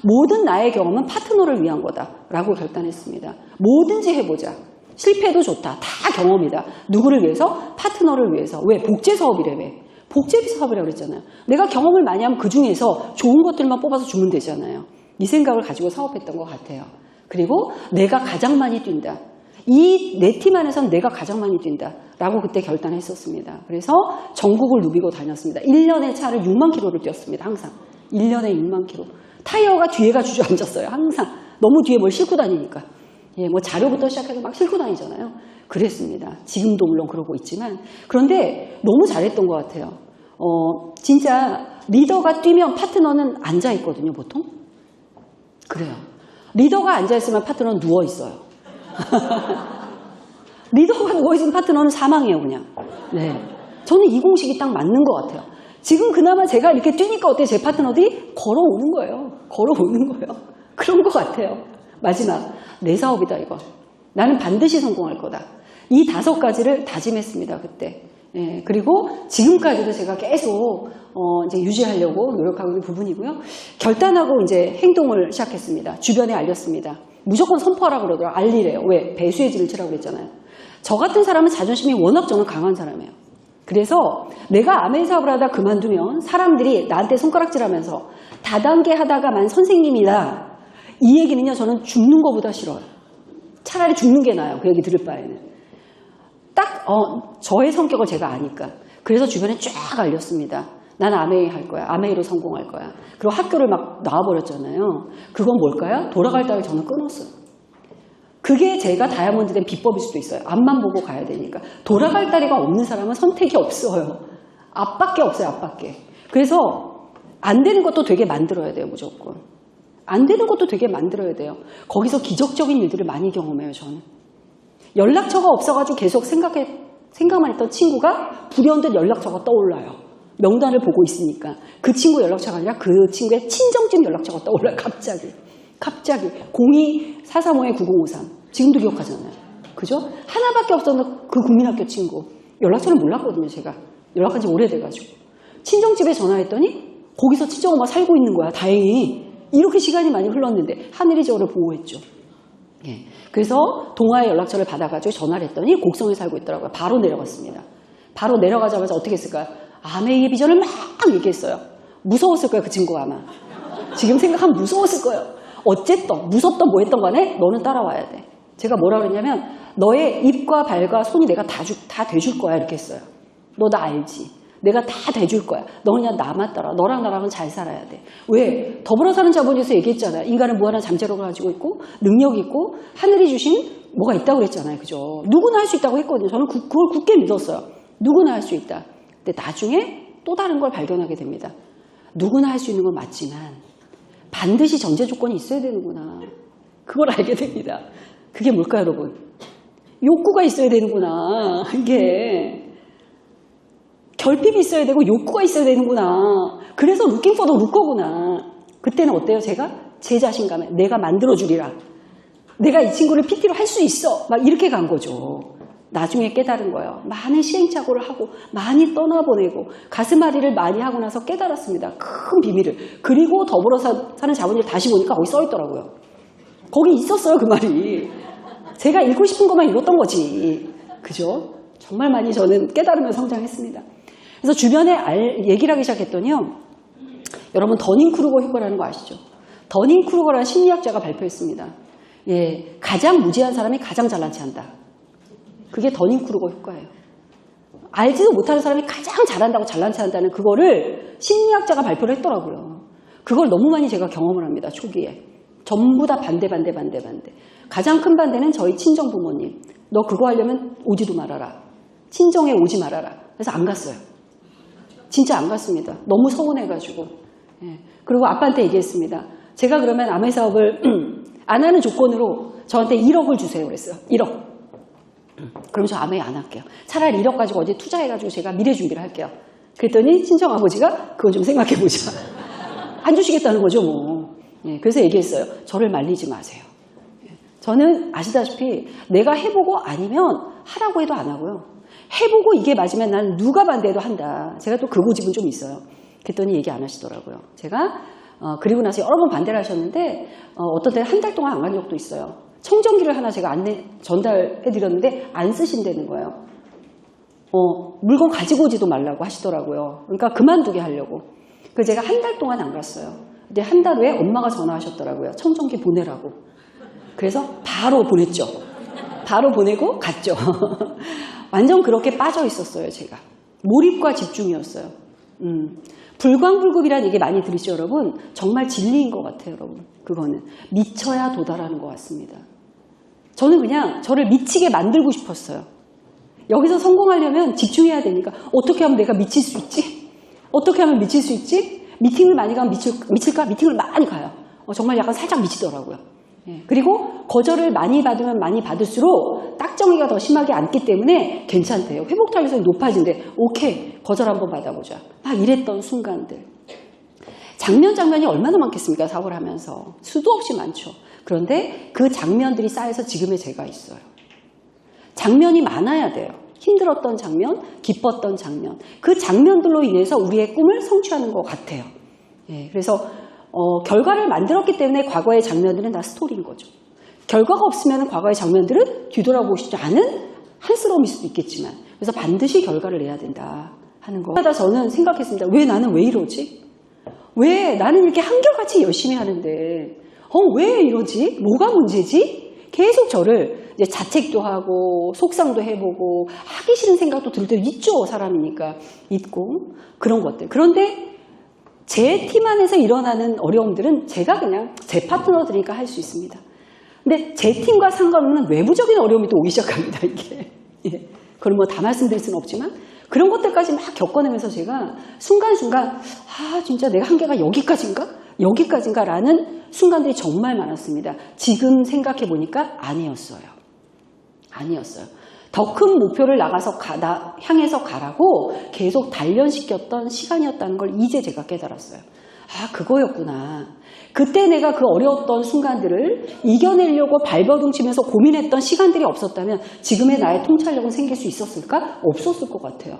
모든 나의 경험은 파트너를 위한 거다라고 결단했습니다. 뭐든지 해보자. 실패도 좋다. 다 경험이다. 누구를 위해서? 파트너를 위해서. 왜? 복제 사업이래. 왜? 복제 사업이라고 그랬잖아요. 내가 경험을 많이 하면 그 중에서 좋은 것들만 뽑아서 주면 되잖아요. 이 생각을 가지고 사업했던 것 같아요. 그리고 내가 가장 많이 뛴다. 이 내 팀 안에서는 내가 가장 많이 뛴다. 라고 그때 결단했었습니다. 그래서 전국을 누비고 다녔습니다. 1년에 차를 6만 킬로를 뛰었습니다. 항상. 1년에 6만 킬로. 타이어가 뒤에가 주저앉았어요. 항상. 너무 뒤에 뭘 싣고 다니니까. 예, 뭐 자료부터 시작해서 막 싣고 다니잖아요. 그랬습니다. 지금도 물론 그러고 있지만. 그런데 너무 잘했던 것 같아요. 진짜 리더가 뛰면 파트너는 앉아있거든요, 보통. 그래요. 리더가 앉아있으면 파트너는 누워있어요. 리더가 누워있으면 파트너는 사망해요, 그냥. 네. 저는 이 공식이 딱 맞는 것 같아요. 지금 그나마 제가 이렇게 뛰니까 어때요? 제 파트너들이 걸어오는 거예요. 걸어오는 거예요. 그런 것 같아요. 마지막. 내 사업이다, 이거. 나는 반드시 성공할 거다. 이 5가지를 다짐했습니다, 그때. 예, 그리고 지금까지도 제가 계속 이제 유지하려고 노력하고 있는 부분이고요. 결단하고 이제 행동을 시작했습니다. 주변에 알렸습니다. 무조건 선포하라고 그러더라고요. 알리래요. 왜? 배수의 진을 치라고 그랬잖아요. 저 같은 사람은 자존심이 워낙 저는 강한 사람이에요. 그래서 내가 아메이 사업을 하다 그만두면 사람들이 나한테 손가락질하면서 다단계 하다가만 선생님이다. 이 얘기는요. 저는 죽는 것보다 싫어요. 차라리 죽는 게 나아요. 그 얘기 들을 바에는. 딱 저의 성격을 제가 아니까. 그래서 주변에 쫙 알렸습니다. 나는 아메이 할 거야. 아메이로 성공할 거야. 그리고 학교를 막 나와버렸잖아요. 그건 뭘까요? 돌아갈 딸을 저는 끊었어요. 그게 제가 다이아몬드 된 비법일 수도 있어요. 앞만 보고 가야 되니까. 돌아갈 다리가 없는 사람은 선택이 없어요. 앞밖에 없어요. 앞밖에. 그래서 안 되는 것도 되게 만들어야 돼요. 무조건. 안 되는 것도 되게 만들어야 돼요. 거기서 기적적인 일들을 많이 경험해요. 저는. 연락처가 없어가지고 계속 생각만 했던 친구가 불현듯 연락처가 떠올라요. 명단을 보고 있으니까. 그 친구 연락처가 아니라 그 친구의 친정집 연락처가 떠올라요. 갑자기. 02-435-9053. 지금도 기억하잖아요. 그죠? 하나밖에 없었던 그 국민학교 친구. 연락처를 몰랐거든요, 제가. 연락한 지 오래돼가지고. 친정집에 전화했더니 거기서 친정엄마 살고 있는 거야, 다행히. 이렇게 시간이 많이 흘렀는데 하늘이 저를 보호했죠. 예. 그래서 동아의 연락처를 받아가지고 전화를 했더니 곡성에 살고 있더라고요. 바로 내려갔습니다. 바로 내려가자마자 어떻게 했을까요? 아메이의 비전을 막 얘기했어요. 무서웠을 거예요, 그 친구가 아마. 지금 생각하면 무서웠을 거예요. 어쨌든 무섭던 뭐 했던 간에 너는 따라와야 돼. 제가 뭐라 그랬냐면 너의 입과 발과 손이 내가 다 돼줄 거야 이렇게 했어요. 너 나 알지? 내가 다 돼줄 거야. 너 그냥 나만 따라. 너랑 나랑은 잘 살아야 돼. 왜? 더불어 사는 자본에서 얘기했잖아요. 인간은 무한한 잠재력을 가지고 있고 능력이 있고 하늘이 주신 뭐가 있다고 그랬잖아요. 그죠? 누구나 할 수 있다고 했거든요. 저는 그걸 굳게 믿었어요. 누구나 할 수 있다. 근데 나중에 또 다른 걸 발견하게 됩니다. 누구나 할 수 있는 건 맞지만 반드시 전제 조건이 있어야 되는구나. 그걸 알게 됩니다. 그게 뭘까요, 여러분? 욕구가 있어야 되는구나. 이게 결핍이 있어야 되고 욕구가 있어야 되는구나. 그래서 looking for the looker구나. 그때는 어때요? 제가 제 자신감에 내가 만들어주리라. 내가 이 친구를 PT로 할 수 있어. 막 이렇게 간 거죠. 나중에 깨달은 거예요. 많은 시행착오를 하고 많이 떠나보내고 가슴앓이를 많이 하고 나서 깨달았습니다. 큰 비밀을. 그리고 더불어 사는 자본을 다시 보니까 거기 써있더라고요. 거기 있었어요, 그 말이. 제가 읽고 싶은 것만 읽었던 거지. 그죠? 정말 많이 저는 깨달으며 성장했습니다. 그래서 주변에 얘기를 하기 시작했더니요. 여러분 더닝크루거 효과라는 거 아시죠? 더닝크루거라는 심리학자가 발표했습니다. 예, 가장 무지한 사람이 가장 잘난 체한다. 그게 더닝크루거 효과예요. 알지도 못하는 사람이 가장 잘한다고 잘난 체한다는 그거를 심리학자가 발표를 했더라고요. 그걸 너무 많이 제가 경험을 합니다. 초기에. 전부 다 반대. 가장 큰 반대는 저희 친정 부모님. 너 그거 하려면 오지도 말아라. 친정에 오지 말아라. 그래서 안 갔어요. 진짜 안 갔습니다. 너무 서운해가지고. 예. 그리고 아빠한테 얘기했습니다. 제가 그러면 아메 사업을 안 하는 조건으로 저한테 1억을 주세요 그랬어요. 1억. 그럼 저 아메 안 할게요. 차라리 1억 가지고 어디 투자해가지고 제가 미래 준비를 할게요. 그랬더니 친정아버지가 그건 좀 생각해보자. 안 주시겠다는 거죠 뭐. 예. 그래서 얘기했어요. 저를 말리지 마세요. 저는 아시다시피 내가 해보고 아니면 하라고 해도 안 하고요. 해보고 이게 맞으면 난 누가 반대해도 한다. 제가 또 그 고집은 좀 있어요. 그랬더니 얘기 안 하시더라고요. 제가 그리고 나서 여러 번 반대를 하셨는데 어떤 때는 한 달 동안 안 간 적도 있어요. 청정기를 하나 제가 전달해드렸는데 안 쓰신다는 거예요. 물건 가지고 오지도 말라고 하시더라고요. 그러니까 그만두게 하려고. 그래서 제가 한 달 동안 안 갔어요. 근데 한 달 후에 엄마가 전화하셨더라고요. 청정기 보내라고. 그래서 바로 보냈죠. 바로 보내고 갔죠. 완전 그렇게 빠져 있었어요, 제가. 몰입과 집중이었어요. 불광불급이라는 얘기 많이 들으시죠, 여러분? 정말 진리인 것 같아요, 여러분. 그거는. 미쳐야 도달하는 것 같습니다. 저는 그냥 저를 미치게 만들고 싶었어요. 여기서 성공하려면 집중해야 되니까 어떻게 하면 내가 미칠 수 있지? 어떻게 하면 미칠 수 있지? 미팅을 많이 가면 미칠까? 미팅을 많이 가요. 정말 약간 살짝 미치더라고요. 예. 그리고 거절을 많이 받으면 많이 받을수록 딱정이가 더 심하게 앉기 때문에 괜찮대요. 회복 탄력성이 높아진대. 오케이, 거절 한번 받아보자. 막 이랬던 순간들. 장면이 얼마나 많겠습니까? 사업을 하면서. 수도 없이 많죠. 그런데 그 장면들이 쌓여서 지금의 제가 있어요. 장면이 많아야 돼요. 힘들었던 장면, 기뻤던 장면. 그 장면들로 인해서 우리의 꿈을 성취하는 것 같아요. 예. 그래서 결과를 만들었기 때문에 과거의 장면들은 다 스토리인 거죠. 결과가 없으면 과거의 장면들은 뒤돌아보고 싶지 않은 한스러움일 수도 있겠지만 그래서 반드시 결과를 내야 된다 하는 거. 하다 저는 생각했습니다. 나는 왜 이러지? 왜 나는 이렇게 한결같이 열심히 하는데 왜 이러지? 뭐가 문제지? 계속 저를 이제 자책도 하고 속상도 해보고 하기 싫은 생각도 들 때도 있죠. 사람이니까. 있고 그런 것들. 그런데 제 팀 안에서 일어나는 어려움들은 제가 그냥 제 파트너들이니까 할 수 있습니다. 근데 제 팀과 상관없는 외부적인 어려움이 또 오기 시작합니다. 이게. 예. 그걸 뭐 다 말씀드릴 수는 없지만 그런 것들까지 막 겪어내면서 제가 순간순간 진짜 내가 한계가 여기까지인가? 라는 순간들이 정말 많았습니다. 지금 생각해 보니까 아니었어요. 더 큰 목표를 향해서 가라고 계속 단련시켰던 시간이었다는 걸 이제 제가 깨달았어요. 그거였구나. 그때 내가 그 어려웠던 순간들을 이겨내려고 발버둥 치면서 고민했던 시간들이 없었다면 지금의 나의 통찰력은 생길 수 있었을까? 없었을 것 같아요.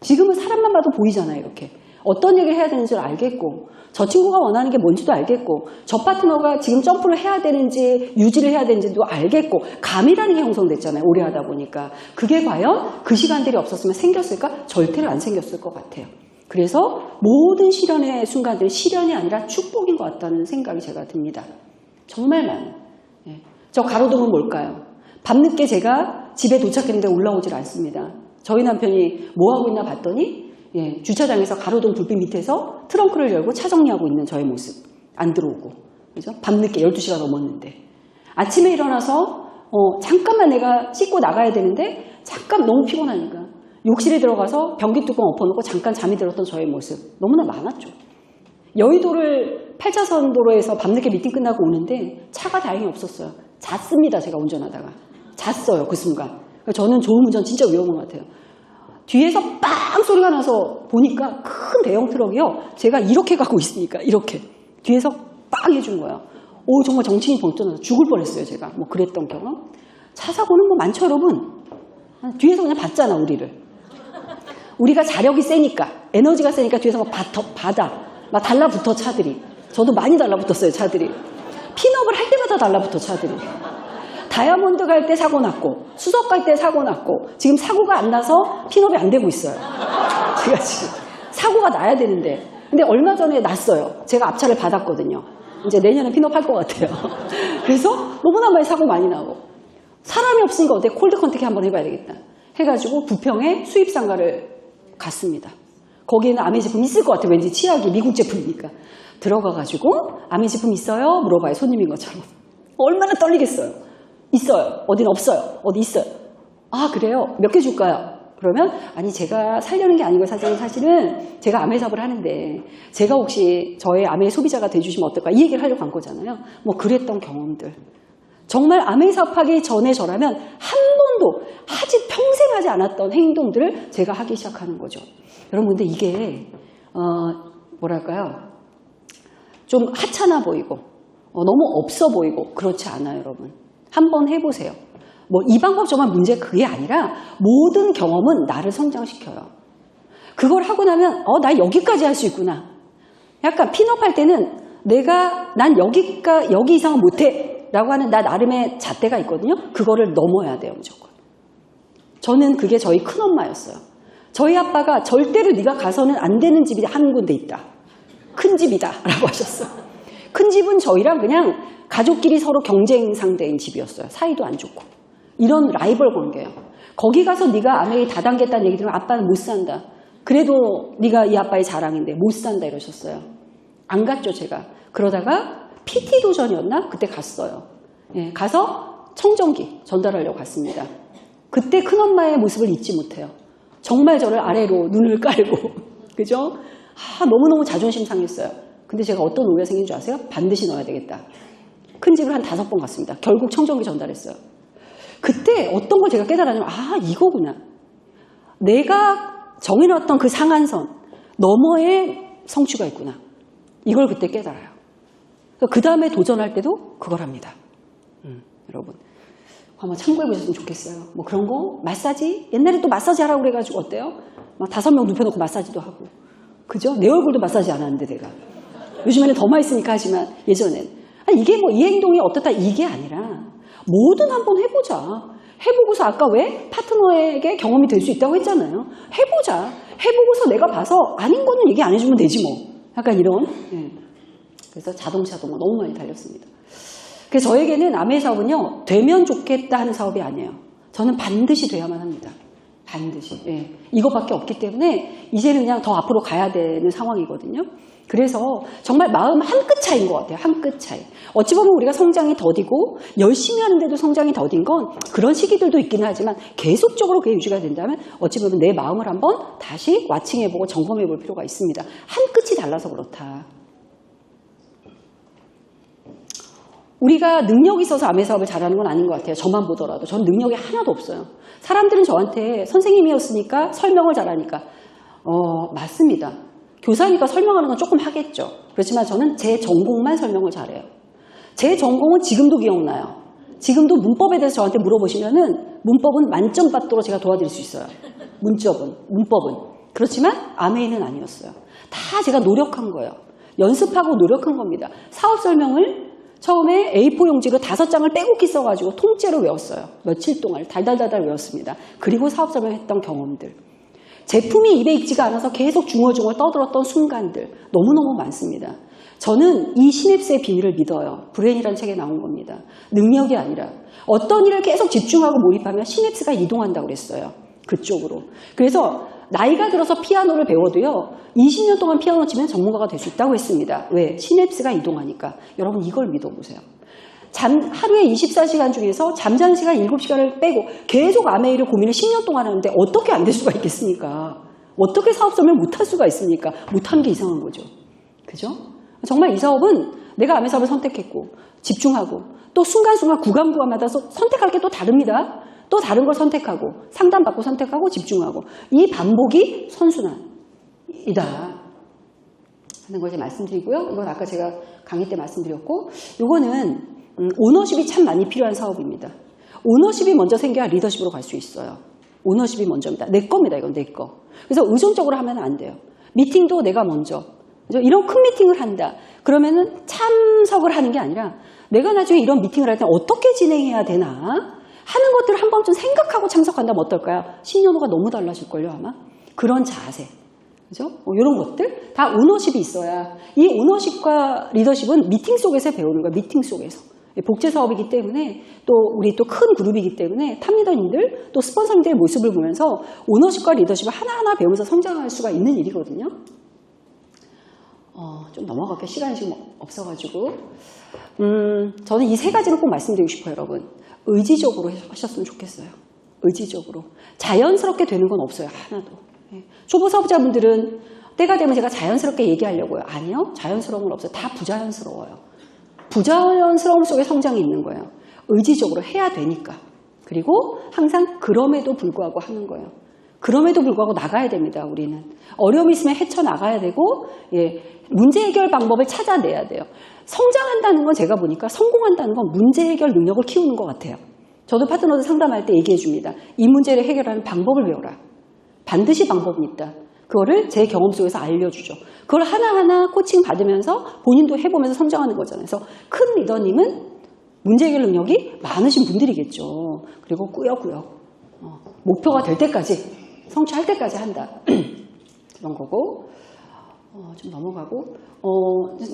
지금은 사람만 봐도 보이잖아요, 이렇게. 어떤 얘기를 해야 되는지 알겠고 저 친구가 원하는 게 뭔지도 알겠고 저 파트너가 지금 점프를 해야 되는지 유지를 해야 되는지도 알겠고 감이라는 게 형성됐잖아요. 오래 하다 보니까. 그게 과연 그 시간들이 없었으면 생겼을까? 절대로 안 생겼을 것 같아요. 그래서 모든 시련의 순간들이 시련이 아니라 축복인 것 같다는 생각이 제가 듭니다. 정말 많아요. 저 가로등은 뭘까요? 밤늦게 제가 집에 도착했는데 올라오질 않습니다. 저희 남편이 뭐 하고 있나 봤더니 주차장에서 가로등 불빛 밑에서 트렁크를 열고 차 정리하고 있는 저의 모습. 안 들어오고. 그죠? 밤늦게 12시가 넘었는데. 아침에 일어나서 잠깐만 내가 씻고 나가야 되는데 잠깐 너무 피곤하니까 욕실에 들어가서 변기 뚜껑 엎어놓고 잠깐 잠이 들었던 저의 모습. 너무나 많았죠. 여의도를 8차선 도로에서 밤늦게 미팅 끝나고 오는데 차가 다행히 없었어요. 잤습니다. 제가 운전하다가. 잤어요. 그 순간. 저는 좋은 운전 진짜 위험한 것 같아요. 뒤에서 빵 소리가 나서 보니까 큰 대형 트럭이요. 제가 이렇게 가고 있으니까 이렇게 뒤에서 빵 해준 거예요. 정말 정신이 번쩍 나서 죽을 뻔했어요. 제가 뭐 그랬던 경험. 차 사고는 뭐 많죠, 여러분. 뒤에서 그냥 봤잖아, 우리가 자력이 세니까 에너지가 세니까 뒤에서 막 막 달라붙어 차들이. 저도 많이 달라붙었어요, 차들이. 핀업을 할 때마다 달라붙어 차들이. 다이아몬드 갈 때 사고 났고 수석 갈 때 사고 났고 지금 사고가 안 나서 핀업이 안 되고 있어요. 제가 지금 사고가 나야 되는데 근데 얼마 전에 났어요. 제가 앞차를 받았거든요. 이제 내년에 핀업할 것 같아요. 그래서 너무나 많이 사고 많이 나고 사람이 없으니까 어때? 콜드 컨택 한번 해봐야 되겠다 해가지고 부평에 수입상가를 갔습니다. 거기에는 아메 제품 있을 것 같아요. 왠지 치약이 미국 제품이니까. 들어가가지고 아메 제품 있어요? 물어봐요. 손님인 것처럼. 얼마나 떨리겠어요. 있어요. 어디는 없어요. 어디 있어요. 아 그래요? 몇 개 줄까요? 그러면 아니 제가 살려는 게 아니고 사장님 사실은 제가 아메 사업을 하는데 제가 혹시 저의 아메 소비자가 돼주시면 어떨까 이 얘기를 하려고 한 거잖아요. 뭐 그랬던 경험들. 정말 아메 사업하기 전에 저라면 한 번도 평생 하지 않았던 행동들을 제가 하기 시작하는 거죠. 여러분 근데 이게 뭐랄까요? 좀 하찮아 보이고 너무 없어 보이고 그렇지 않아요 여러분. 한번 해보세요. 뭐 이 방법 정말 문제 그게 아니라 모든 경험은 나를 성장시켜요. 그걸 하고 나면 나 여기까지 할 수 있구나. 약간 핀업할 때는 난 여기 이상은 못해 라고 하는 나 나름의 잣대가 있거든요. 그거를 넘어야 돼요 무조건. 저는 그게 저희 큰엄마였어요. 저희 아빠가 절대로 네가 가서는 안 되는 집이 한 군데 있다. 큰 집이다 라고 하셨어요. 큰 집은 저희랑 그냥 가족끼리 서로 경쟁 상대인 집이었어요. 사이도 안 좋고. 이런 라이벌 관계예요. 거기 가서 네가 아메이 다단계했다는 얘기 들으면 아빠는 못 산다. 그래도 네가 이 아빠의 자랑인데 못 산다 이러셨어요. 안 갔죠 제가. 그러다가 PT 도전이었나? 그때 갔어요. 예, 가서 청정기 전달하려고 갔습니다. 그때 큰엄마의 모습을 잊지 못해요. 정말 저를 아래로 눈을 깔고 그죠? 너무너무 자존심 상했어요. 근데 제가 어떤 오해가 생긴 줄 아세요? 반드시 넣어야 되겠다. 큰 집을 한 5번 갔습니다. 결국 청정기 전달했어요. 그때 어떤 걸 제가 깨달았냐면 이거구나. 내가 정해놨던 그 상한선 너머에 성취가 있구나. 이걸 그때 깨달아요. 그 다음에 도전할 때도 그걸 합니다. 여러분 한번 참고해 보셨으면 좋겠어요. 뭐 그런 거 마사지 옛날에 또 마사지 하라고 그래가지고 어때요? 막 5명 눕혀놓고 마사지도 하고 그죠? 내 얼굴도 마사지 안 하는데 내가 요즘에는 더 많이 쓰니까 하지만 예전엔 이게 뭐 이 행동이 어떻다 이게 아니라 뭐든 한번 해보자. 해보고서 아까 왜 파트너에게 경험이 될 수 있다고 했잖아요. 해보자. 해보고서 내가 봐서 아닌 거는 얘기 안 해주면 되지 뭐. 약간 이런. 예. 그래서 자동차도 너무 많이 달렸습니다. 그래서 저에게는 아메 사업은요. 되면 좋겠다 하는 사업이 아니에요. 저는 반드시 돼야만 합니다. 반드시. 예. 이거밖에 없기 때문에 이제는 그냥 더 앞으로 가야 되는 상황이거든요. 그래서 정말 마음 한 끗 차이인 것 같아요. 한 끗 차이. 어찌 보면 우리가 성장이 더디고 열심히 하는데도 성장이 더딘 건 그런 시기들도 있기는 하지만 계속적으로 그게 유지가 된다면 어찌 보면 내 마음을 한번 다시 와칭해보고 점검해볼 필요가 있습니다. 한 끗이 달라서 그렇다. 우리가 능력이 있어서 아메 사업을 잘하는 건 아닌 것 같아요. 저만 보더라도. 전 능력이 하나도 없어요. 사람들은 저한테 선생님이었으니까 설명을 잘하니까 맞습니다. 교사니까 설명하는 건 조금 하겠죠. 그렇지만 저는 제 전공만 설명을 잘해요. 제 전공은 지금도 기억나요. 지금도 문법에 대해서 저한테 물어보시면은 문법은 만점 받도록 제가 도와드릴 수 있어요. 문법은. 그렇지만 아메이는 아니었어요. 다 제가 노력한 거예요. 연습하고 노력한 겁니다. 사업 설명을 처음에 A4 용지로 5장을 빼곡히 써가지고 통째로 외웠어요. 며칠 동안 달달달달 외웠습니다. 그리고 사업 설명했던 경험들. 제품이 입에 익지가 않아서 계속 중얼중얼 떠들었던 순간들 너무너무 많습니다. 저는 이 시냅스의 비밀을 믿어요. 브레인이라는 책에 나온 겁니다. 능력이 아니라 어떤 일을 계속 집중하고 몰입하면 시냅스가 이동한다고 그랬어요. 그쪽으로. 그래서 나이가 들어서 피아노를 배워도요. 20년 동안 피아노 치면 전문가가 될 수 있다고 했습니다. 왜? 시냅스가 이동하니까. 여러분 이걸 믿어보세요. 하루에 24시간 중에서 잠자는 시간 7시간을 빼고 계속 아메이를 고민을 10년 동안 하는데 어떻게 안 될 수가 있겠습니까? 어떻게 사업 설명을 못할 수가 있습니까? 못하는 게 이상한 거죠. 그죠? 정말 이 사업은 내가 아메 사업을 선택했고 집중하고 또 순간순간 구간마다 선택할 게 또 다릅니다. 또 다른 걸 선택하고 상담받고 선택하고 집중하고 이 반복이 선순환이다 하는 걸 이제 말씀드리고요. 이건 아까 제가 강의 때 말씀드렸고 이거는 오너십이 참 많이 필요한 사업입니다. 오너십이 먼저 생겨야 리더십으로 갈 수 있어요. 오너십이 먼저입니다. 내 겁니다. 이건 내 거. 그래서 의존적으로 하면 안 돼요. 미팅도 내가 먼저. 이런 큰 미팅을 한다. 그러면은 참석을 하는 게 아니라 내가 나중에 이런 미팅을 할 때 어떻게 진행해야 되나 하는 것들을 한 번쯤 생각하고 참석한다면 어떨까요? 10년 후가 너무 달라질걸요 아마. 그런 자세. 그죠? 이런 것들 다 오너십이 있어야 이 오너십과 리더십은 미팅 속에서 배우는 거야. 미팅 속에서. 복제 사업이기 때문에 또 우리 또 큰 그룹이기 때문에 탑리더님들 또 스폰서님들의 모습을 보면서 오너십과 리더십을 하나하나 배우면서 성장할 수가 있는 일이거든요. 좀 넘어갈게 시간이 지금 없어가지고 저는 이 세 가지를 꼭 말씀드리고 싶어요. 여러분 의지적으로 하셨으면 좋겠어요. 의지적으로 자연스럽게 되는 건 없어요. 하나도. 초보 사업자분들은 때가 되면 제가 자연스럽게 얘기하려고요. 아니요. 자연스러운 건 없어요. 다 부자연스러워요. 부자연스러움 속에 성장이 있는 거예요. 의지적으로 해야 되니까. 그리고 항상 그럼에도 불구하고 하는 거예요. 그럼에도 불구하고 나가야 됩니다. 우리는. 어려움이 있으면 헤쳐나가야 되고 문제 해결 방법을 찾아내야 돼요. 성장한다는 건 제가 보니까 성공한다는 건 문제 해결 능력을 키우는 것 같아요. 저도 파트너들 상담할 때 얘기해 줍니다. 이 문제를 해결하는 방법을 배워라. 반드시 방법이 있다. 그거를 제 경험 속에서 알려주죠. 그걸 하나하나 코칭 받으면서 본인도 해보면서 성장하는 거잖아요. 그래서 큰 리더님은 문제 해결 능력이 많으신 분들이겠죠. 그리고 꾸역꾸역 목표가 될 때까지 성취할 때까지 한다. 그런 거고 좀 넘어가고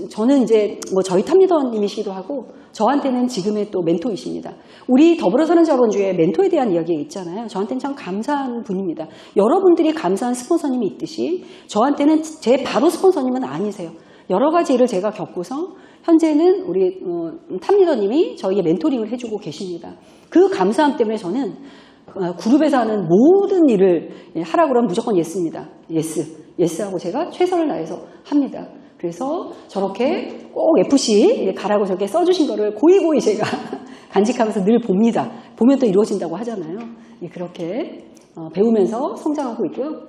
저는 이제 뭐 저희 탑리더님이시기도 하고 저한테는 지금의 또 멘토이십니다. 우리 더불어 사는 자본주의의 멘토에 대한 이야기가 있잖아요. 저한테는 참 감사한 분입니다. 여러분들이 감사한 스폰서님이 있듯이 저한테는 제 바로 스폰서님은 아니세요. 여러 가지 일을 제가 겪고서 현재는 우리 탑리더님이 저희의 멘토링을 해주고 계십니다. 그 감사함 때문에 저는 그룹에서 하는 모든 일을 하라고 그러면 무조건 예스입니다. 예스하고 제가 최선을 다해서 합니다. 그래서 저렇게 꼭 FC 가라고 저렇게 써주신 거를 고이고이 제가 간직하면서 늘 봅니다. 보면 또 이루어진다고 하잖아요. 그렇게 배우면서 성장하고 있고요.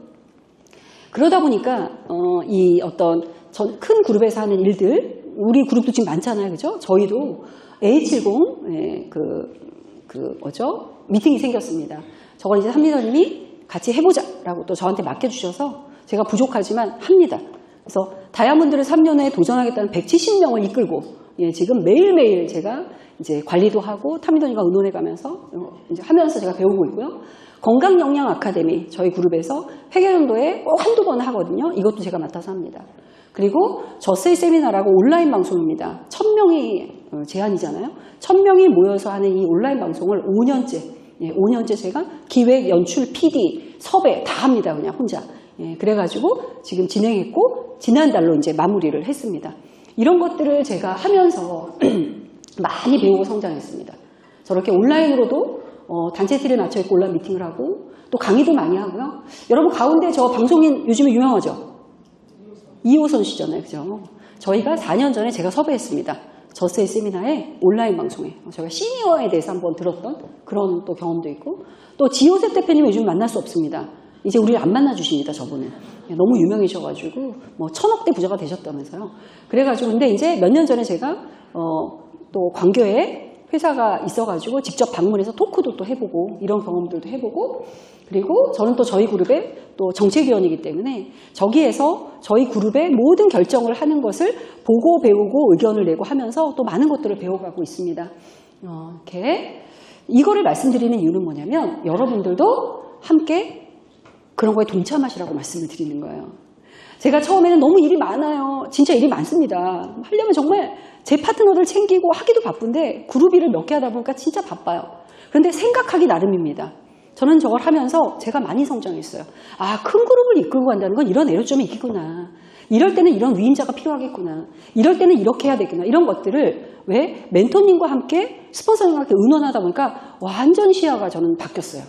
그러다 보니까 이 어떤 큰 그룹에서 하는 일들, 우리 그룹도 지금 많잖아요, 그죠? 저희도 A70 뭐죠? 미팅이 생겼습니다. 저건 이제 탑리더님이 같이 해보자라고 또 저한테 맡겨주셔서 제가 부족하지만 합니다. 그래서 다이아몬드를 3년에 도전하겠다는 170명을 이끌고 지금 매일매일 제가 이제 관리도 하고 탑리더님과 의논해가면서 이제 하면서 제가 배우고 있고요. 건강영양 아카데미 저희 그룹에서 회계연도에 꼭 한두 번 하거든요. 이것도 제가 맡아서 합니다. 그리고 저세이 세미나라고 온라인 방송입니다. 1000명이 제한이잖아요. 1000명이 모여서 하는 이 온라인 방송을 5년째 제가 기획, 연출, PD, 섭외 다 합니다. 그냥 혼자. 그래가지고 지금 진행했고 지난달로 이제 마무리를 했습니다. 이런 것들을 제가 하면서 많이 배우고 성장했습니다. 저렇게 온라인으로도 단체 티를 맞춰 있고 온라인 미팅을 하고 또 강의도 많이 하고요. 여러분 가운데 저 방송인 요즘에 유명하죠? 이호선 씨잖아요. 그죠? 저희가 4년 전에 제가 섭외했습니다. 저세이 세미나에 온라인 방송에 저희가 시니어에 대해서 한번 들었던 그런 또 경험도 있고 또 지호셉 대표님 요즘 만날 수 없습니다. 이제 우리를 안 만나 주십니다. 저분은 너무 유명해져가지고 뭐 1000억대 부자가 되셨다면서요. 그래가지고 근데 이제 몇 년 전에 제가 또 광교에 회사가 있어가지고 직접 방문해서 토크도 또 해보고 이런 경험들도 해보고 그리고 저는 또 저희 그룹의 또 정책위원이기 때문에 저기에서 저희 그룹의 모든 결정을 하는 것을 보고 배우고 의견을 내고 하면서 또 많은 것들을 배워가고 있습니다. 이렇게 이거를 말씀드리는 이유는 뭐냐면 여러분들도 함께 그런 거에 동참하시라고 말씀을 드리는 거예요. 제가 처음에는 너무 일이 많아요. 진짜 일이 많습니다. 하려면 정말 제 파트너들 챙기고 하기도 바쁜데 그룹 일을 몇 개 하다 보니까 진짜 바빠요. 그런데 생각하기 나름입니다. 저는 저걸 하면서 제가 많이 성장했어요. 아, 큰 그룹을 이끌고 간다는 건 이런 애로점이 있겠구나. 이럴 때는 이런 위임자가 필요하겠구나. 이럴 때는 이렇게 해야 되겠구나. 이런 것들을 왜 멘토님과 함께 스폰서님과 함께 의논하다 보니까 완전 시야가 저는 바뀌었어요.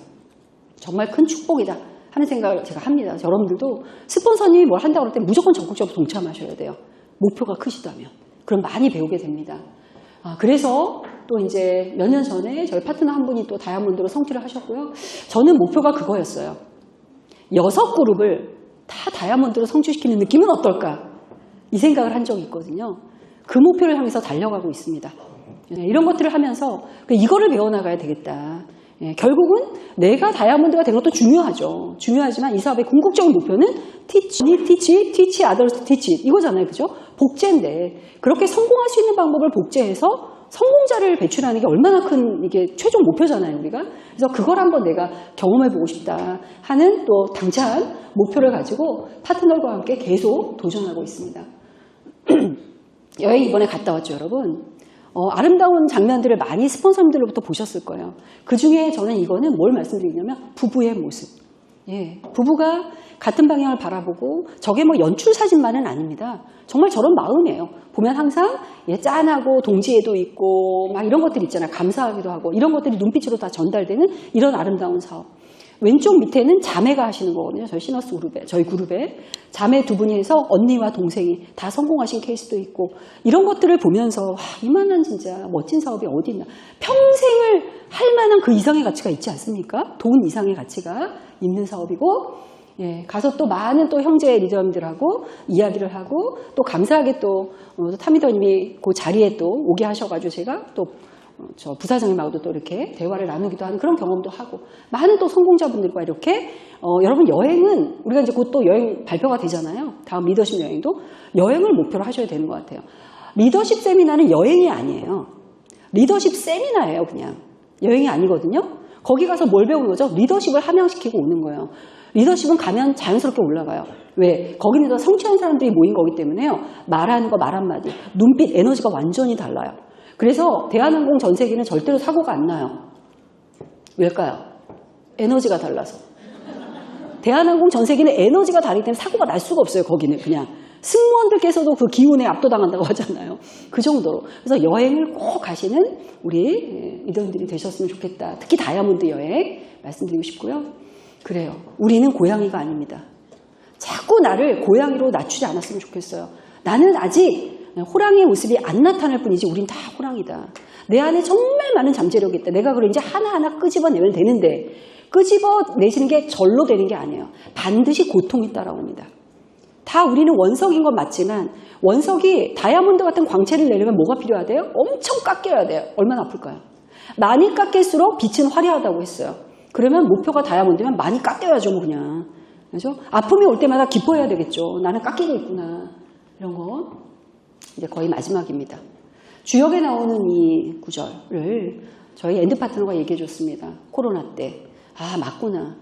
정말 큰 축복이다 하는 생각을 제가 합니다. 여러분들도 스폰서님이 뭘 한다고 할 때 무조건 적극적으로 동참하셔야 돼요. 목표가 크시다면. 그럼 많이 배우게 됩니다. 그래서 또 이제 몇 년 전에 저희 파트너 한 분이 또 다이아몬드로 성취를 하셨고요. 저는 목표가 그거였어요. 6그룹을 다 다이아몬드로 성취시키는 느낌은 어떨까? 이 생각을 한 적이 있거든요. 그 목표를 향해서 달려가고 있습니다. 이런 것들을 하면서 이거를 배워나가야 되겠다. 결국은 내가 다이아몬드가 된 것도 중요하죠. 중요하지만 이 사업의 궁극적인 목표는 teach others to teach 이거잖아요. 그죠? 복제인데 그렇게 성공할 수 있는 방법을 복제해서 성공자를 배출하는 게 얼마나 큰 이게 최종 목표잖아요, 우리가. 그래서 그걸 한번 내가 경험해보고 싶다 하는 또 당찬 목표를 가지고 파트너들과 함께 계속 도전하고 있습니다. 여행 이번에 갔다 왔죠, 여러분. 아름다운 장면들을 많이 스폰서님들로부터 보셨을 거예요. 그 중에 저는 이거는 뭘 말씀드리냐면 부부의 모습. 예, 부부가 같은 방향을 바라보고 저게 뭐 연출 사진만은 아닙니다. 정말 저런 마음이에요. 보면 항상 짠하고 동지애도 있고 막 이런 것들이 있잖아요. 감사하기도 하고 이런 것들이 눈빛으로 다 전달되는 이런 아름다운 사업. 왼쪽 밑에는 자매가 하시는 거거든요. 저희 시너스 그룹에, 저희 그룹에 자매 두 분이 해서 언니와 동생이 다 성공하신 케이스도 있고 이런 것들을 보면서 와, 이만한 진짜 멋진 사업이 어디 있나. 평생을 할 만한 그 이상의 가치가 있지 않습니까? 돈 이상의 가치가 있는 사업이고 예, 가서 또 많은 또 형제 리더님들하고 이야기를 하고 또 감사하게 또 타미더님이 그 자리에 또 오게 하셔가지고 제가 또 저 부사장님하고도 또 이렇게 대화를 나누기도 하는 그런 경험도 하고 많은 또 성공자분들과 이렇게 여러분 여행은 우리가 이제 곧 또 여행 발표가 되잖아요. 다음 리더십 여행도 여행을 목표로 하셔야 되는 것 같아요. 리더십 세미나는 여행이 아니에요. 리더십 세미나예요, 그냥. 여행이 아니거든요. 거기 가서 뭘 배우는 거죠? 리더십을 함양시키고 오는 거예요. 리더십은 가면 자연스럽게 올라가요. 왜? 거기는 더 성취한 사람들이 모인 거기 때문에요. 말하는 거 말 한마디, 눈빛, 에너지가 완전히 달라요. 그래서 대한항공 전세기는 절대로 사고가 안 나요. 왜일까요? 에너지가 달라서. 대한항공 전세기는 에너지가 다르기 때문에 사고가 날 수가 없어요. 거기는 그냥. 승무원들께서도 그 기운에 압도당한다고 하잖아요. 그 정도로. 그래서 여행을 꼭 가시는 우리 리더님들이 되셨으면 좋겠다. 특히 다이아몬드 여행 말씀드리고 싶고요. 그래요. 우리는 고양이가 아닙니다. 자꾸 나를 고양이로 낮추지 않았으면 좋겠어요. 나는 아직 호랑이의 모습이 안 나타날 뿐이지 우린 다 호랑이다. 내 안에 정말 많은 잠재력이 있다. 내가 그걸 이제 하나하나 끄집어내면 되는데 끄집어내시는 게 절로 되는 게 아니에요. 반드시 고통이 따라옵니다. 다 우리는 원석인 건 맞지만 원석이 다이아몬드 같은 광채를 내려면 뭐가 필요하대요? 엄청 깎여야 돼요. 얼마나 아플까요? 많이 깎일수록 빛은 화려하다고 했어요. 그러면 목표가 다이아몬드면 많이 깎여야죠, 뭐 그냥. 그죠? 아픔이 올 때마다 기뻐해야 되겠죠. 나는 깎이고 있구나. 이런 거. 이제 거의 마지막입니다. 주역에 나오는 이 구절을 저희 엔드 파트너가 얘기해 줬습니다. 코로나 때. 아, 맞구나.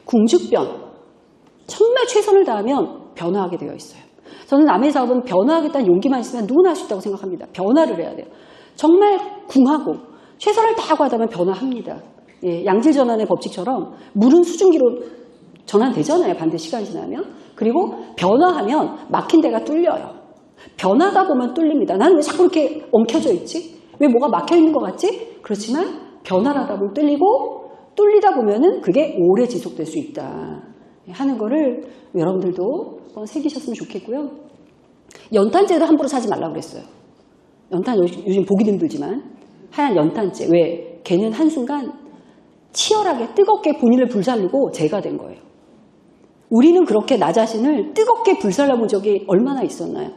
궁죽변. 정말 최선을 다하면 변화하게 되어 있어요. 저는 남의 사업은 변화하겠다는 용기만 있으면 누구나 할 수 있다고 생각합니다. 변화를 해야 돼요. 정말 궁하고 최선을 다하고 하다 보면 변화합니다. 예, 양질전환의 법칙처럼 물은 수증기로 전환되잖아요. 반드시 시간이 지나면. 그리고 변화하면 막힌 데가 뚫려요. 변하다 보면 뚫립니다. 나는 왜 자꾸 이렇게 엉켜져 있지? 왜 뭐가 막혀 있는 것 같지? 그렇지만 변화를 하다 보면 뚫리다 보면은 그게 오래 지속될 수 있다 하는 거를 여러분들도 한번 새기셨으면 좋겠고요. 연탄재도 함부로 사지 말라고 그랬어요. 연탄 요즘 보기도 힘들지만 하얀 연탄재. 왜? 걔는 한순간 치열하게 뜨겁게 본인을 불살르고 재가 된 거예요. 우리는 그렇게 나 자신을 뜨겁게 불살라본 적이 얼마나 있었나요?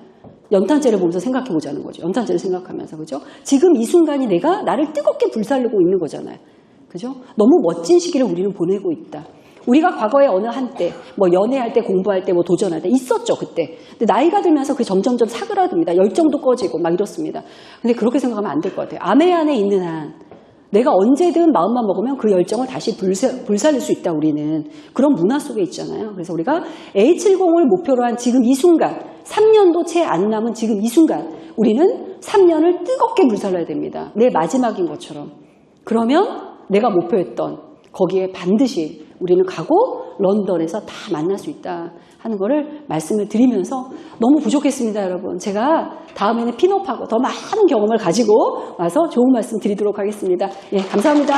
연탄재를 보면서 생각해 보자는 거죠. 연탄재를 생각하면서, 그죠? 지금 이 순간이 내가 나를 뜨겁게 불살르고 있는 거잖아요. 그죠? 너무 멋진 시기를 우리는 보내고 있다. 우리가 과거에 어느 한때, 뭐 연애할 때, 공부할 때, 뭐 도전할 때 있었죠, 그때. 근데 나이가 들면서 그게 점점점 사그라듭니다. 열정도 꺼지고 막 이렇습니다. 근데 그렇게 생각하면 안 될 것 같아요. 아메 안에 있는 한 내가 언제든 마음만 먹으면 그 열정을 다시 불살릴 수 있다, 우리는. 그런 문화 속에 있잖아요. 그래서 우리가 A70을 목표로 한 지금 이 순간, 3년도 채 안 남은 지금 이 순간, 우리는 3년을 뜨겁게 불살라야 됩니다. 내 마지막인 것처럼. 그러면 내가 목표했던 거기에 반드시 우리는 가고 런던에서 다 만날 수 있다 하는 거를 말씀을 드리면서 너무 부족했습니다, 여러분. 제가 다음에는 핀업하고 더 많은 경험을 가지고 와서 좋은 말씀 드리도록 하겠습니다. 예, 감사합니다.